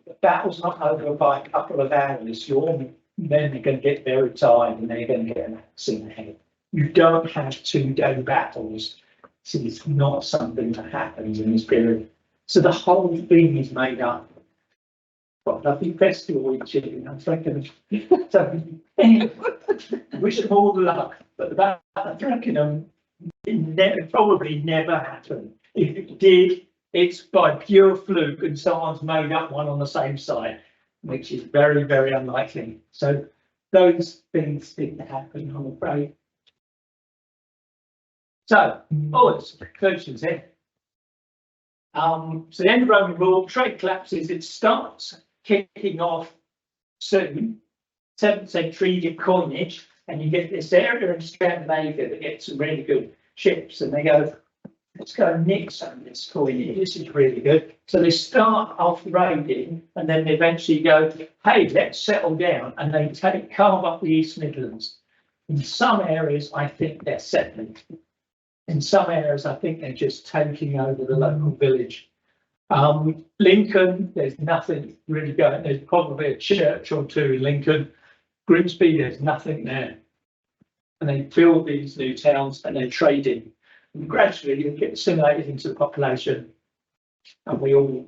S2: The battle's not over by a couple of hours. Then they're going to get very tired and they're going to get an axe in the head. You don't have 2-day battles. So it's not something that happens in this period. So the whole thing is made up. Got nothing festival with chicken. I'm thinking, so anyway, wish them all the luck. But the battle of Threakenham, it probably never happened. If it did, it's by pure fluke and someone's made up one on the same side, which is very, very unlikely. So those things didn't happen, I'm afraid. So, there's some conclusions here. So the end of Roman rule, trade collapses, it starts kicking off soon. 7th century, you get coinage, and you get this area in Scandinavia that gets some really good ships, and they go, let's go nick some of this coinage. This is really good. So they start off raiding, and then they eventually go, hey, let's settle down, and they carve up the East Midlands. In some areas, I think they're settling. In some areas, I think they're just taking over the local village. Lincoln, there's nothing really going. There's probably a church or two in Lincoln. Grimsby, there's nothing there. And they build these new towns and they're trading. And gradually, you get assimilated into the population. And the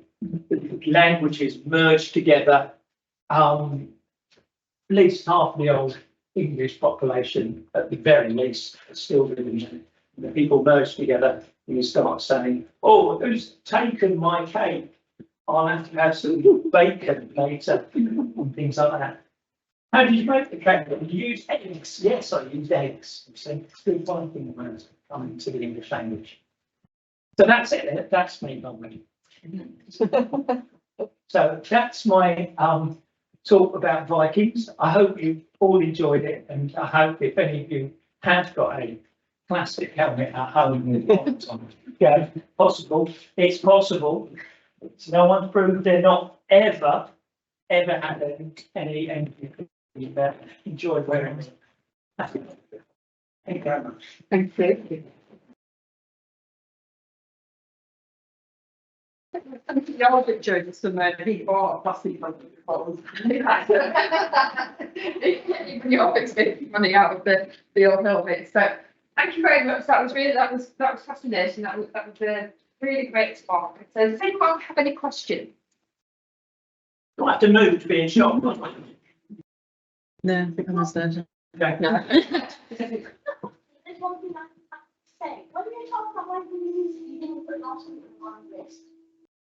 S2: languages merge together. At least half the old English population, at the very least, are still living there. The people merge together and you start saying, oh, who's taken my cake? I'll have to have some bacon later and things like that. How did you make the cake? Did you use eggs? Yes, I used eggs. So still finding words coming to the English language. So that's it. That's me, normally. So that's my talk about Vikings. I hope you all enjoyed it, and I hope if any of you have got a plastic helmet at home with bombs on it. Yeah, possible. It's possible. So no one's proved they're not ever had any enjoyed wearing it. Thank you very much.
S1: Thank you. The older jokes from he bought a plastic bottles. Even your fix making money out of the old helmet. So thank you very much. That was fascinating. That was a really great talk. So does anyone have any questions?
S2: Do I have to move to be in shot?
S3: No, I think I'm understand.
S2: Okay.
S1: No.
S4: There's one thing I have to say. When you talk about Vikings, you didn't put Nottingham on the list.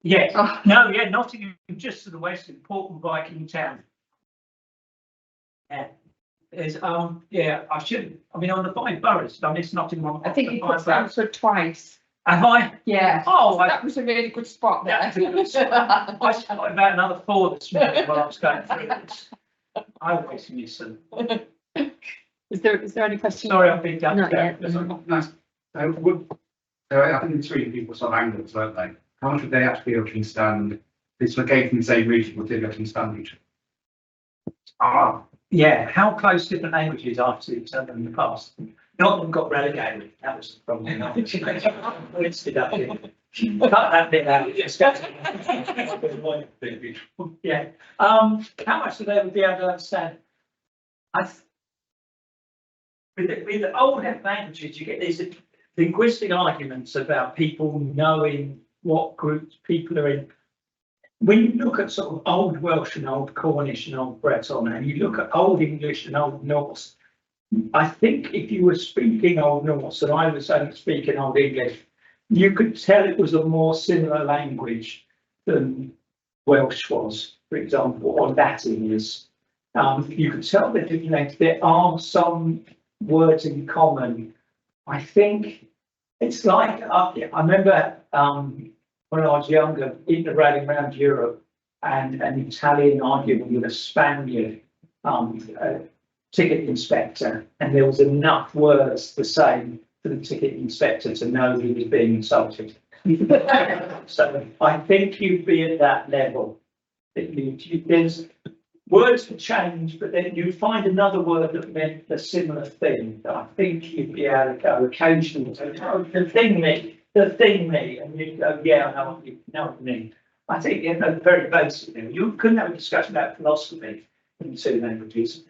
S2: Yes.
S1: Oh.
S2: No, yeah, Nottingham, just to the west, important Viking town. Yeah. There's yeah, I mean on the 5 boroughs, I missed Nottingham.
S1: I think you
S2: the
S1: put
S2: 5 boroughs.
S1: Stanford twice.
S2: Have I?
S1: Yeah.
S2: Oh,
S1: That was a really good spot there.
S2: I spotted about another 4 this morning while I was going through this. I always miss them.
S3: Is there any questions?
S2: Sorry, I've been done.
S3: Not yet.
S5: Nice. I think it's really people sort of angles, don't they? How much would they actually be able to understand? This came from the same region, would they be able to understand each other?
S2: Yeah, how close different languages are to each other in the past? Not them got relegated, that was the problem. Listed up here. Cut that bit out. Just go. Yeah, how much do they be able to understand? With the old languages, you get these linguistic arguments about people knowing what groups people are in. When you look at sort of Old Welsh and Old Cornish and Old Breton, and you look at Old English and Old Norse, I think if you were speaking Old Norse and I was speaking Old English, you could tell it was a more similar language than Welsh was, for example, or Latin is. You could tell that there are some words in common. I think it's like, I remember when I was younger, interrailing around Europe and an Italian arguing with a Spaniard ticket inspector, and there was enough words the same for the ticket inspector to know he was being insulted. So I think you'd be at that level. There's words would change, but then you'd find another word that meant a similar thing. I think you'd be able to go occasionally, the thing me, and you'd go, yeah, I know what you mean. I think, very basic. You couldn't have a discussion about philosophy in 2 languages,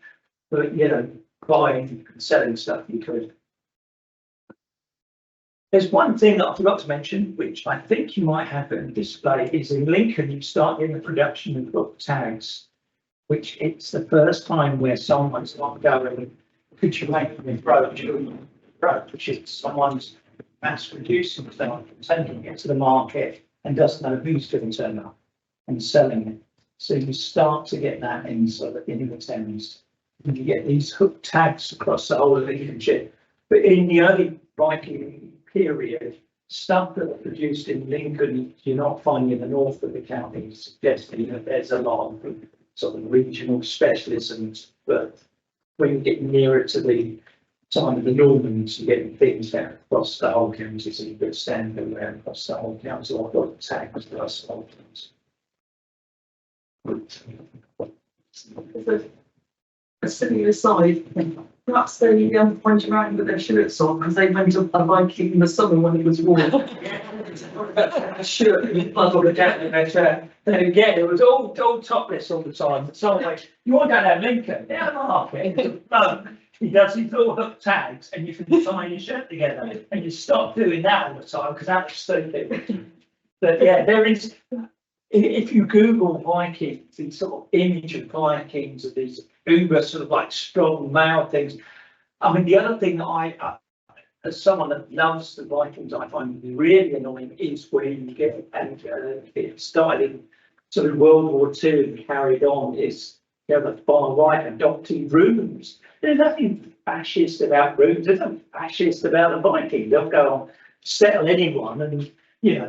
S2: but, buying and selling stuff you could. There's one thing that I forgot to mention, which I think you might have on display, is in Lincoln, you start in the production of book tags, which it's the first time where someone's not going, could you make them in brooch, which is someone's mass producing stuff, sending it to the market and doesn't know who's going to turn up and selling it. So you start to get that in sort of in the Thames. And you get these hook tags across the whole of Lincolnshire. But in the early Viking period, stuff that are produced in Lincoln, you're not finding in the north of the county, suggesting that there's a lot of sort of regional specialisms. But when you get nearer to the time of the Normans, you get things down across the whole county, so you could stand around across the whole county, or got tags across the whole county.
S6: A silly aside, perhaps they went around with their shirts on because they went up a Viking in the summer when it was warm. A shirt with blood on the down in their chair.
S2: Then again, it was all topless all the time. So like, you want to go down Lincoln? Yeah, the market. He does his little hook tags, and you can tie your shirt together, and you stop doing that all the time because that's stupid. But yeah, there is. If you Google Vikings, the sort of image of Vikings of these uber sort of like strong male things. I mean, the other thing that I, as someone that loves the Vikings, I find really annoying is when you get, and it started in sort of World War II and carried on, is you have the far right adopting rooms. There's nothing fascist about rooms. There's nothing fascist about the Vikings. They'll go on, settle anyone and,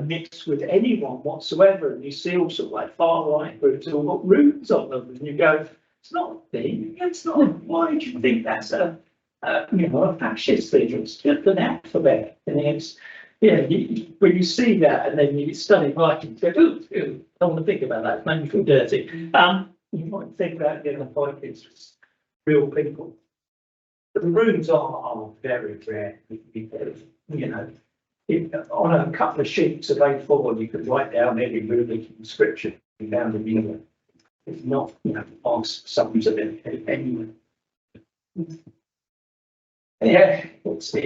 S2: mix with anyone whatsoever. And you see all sort of like far right groups who've got rooms on them, and you go, it's not a thing. It's not. Why do you think that's a fascist thing? It's just an alphabet, and it's when you see that, and then you study Vikings, go, ooh, I don't want to think about that. It made me feel dirty. You might think about the Vikings as real people. But the rooms are very rare. On a couple of sheets of A4, you could write down every runic inscription you found in England. If not, ask sums of it anyway. Yeah,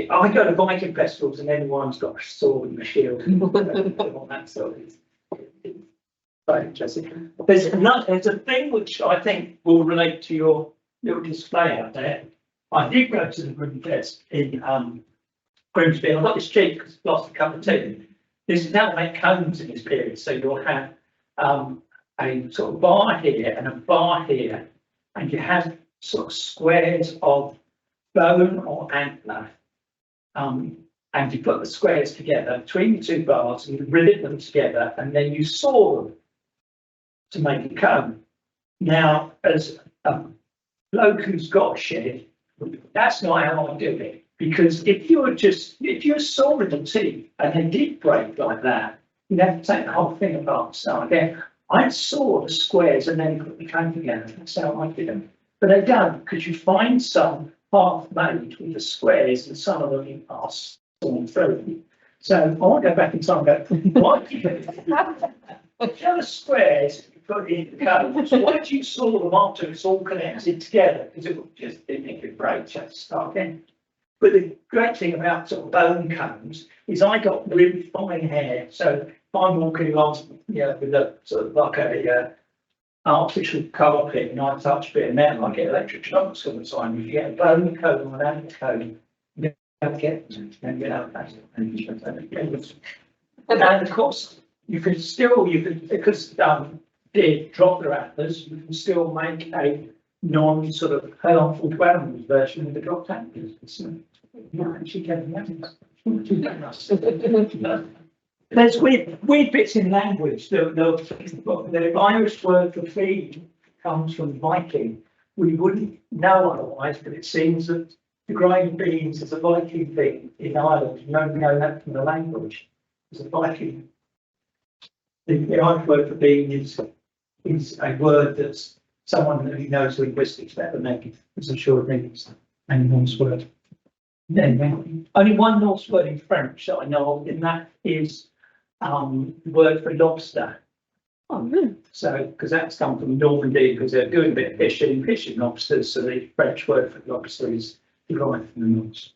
S2: I go to Viking festivals and everyone's got a sword and a shield on that sort. It's very interesting. There's a thing which I think will relate to your little display out there. I did go to the Grimfest in Grimsby. I got this cheap because it's lost a cup of tea. This is how to make cones in this period. So you'll have a sort of bar here and a bar here, and you have sort of squares of bone or antler and you put the squares together between the two bars and you rivet them together, and then you saw them to make a cone. Now, as a bloke who's got a shed, that's not how I do it, because if you're sawing the teeth and they did break like that, you'd have to take the whole thing apart. So again, I'd saw the squares and then put the cone together. That's how I did them. But they don't, because you find some half made with the squares and some of them are sawn through. So I want to go back in time and go, why did you the squares you put in the cones? Why did you saw them after it's all connected together? Because it would just didn't it break, just start again. But the great thing about sort of bone cones is I got really fine hair. So if I'm walking along, with a sort of like a artificial carpet and I touch a bit of metal, I get electric shocks all the time. If you get a bone cone or an ant cone, you don't get and of course because deer drop their antlers, you can still make a non sort of harmful to animals version of the dropped antlers. So, actually getting there's weird bits in language. The Irish word for feed comes from Viking. We wouldn't know otherwise, but it seems that the grinding beans is a Viking thing in Ireland. You only know that from the language. It's a Viking. The Irish word for bean is a word that's someone who knows linguistics better than me. It's a sure thing. It's a Norse word. Then only one Norse word in French that I know of, and that is the word for lobster.
S3: Oh, really?
S2: So, because that's come from Normandy, because they're doing a bit of fishing lobsters. So the French word for lobster is derived from the Norse.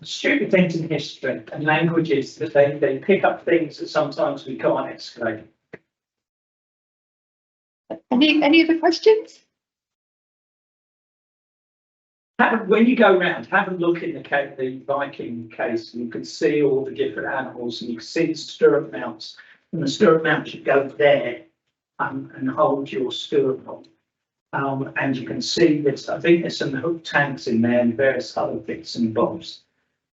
S2: Stupid things in history and languages that they pick up things that sometimes we can't explain.
S3: Any other questions?
S2: When you go around, have a look in the Viking case, and you can see all the different animals, and you can see the stirrup mounts, and the stirrup mount should go there and hold your stirrup on. And you can see this. I think there's some hook tanks in there and various other bits and bobs.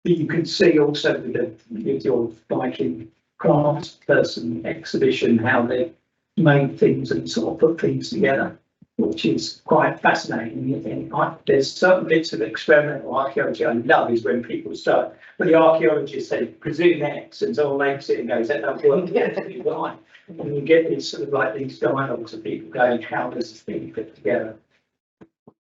S2: But you can see also with your Viking craft person exhibition how they made things and sort of put things together, which is quite fascinating. There's certain bits of experimental archaeology I love is when people start, but the archaeologists say presume X and someone makes it and goes, that doesn't work. And you get these sort of like these dialogues of people going, how does this thing fit together?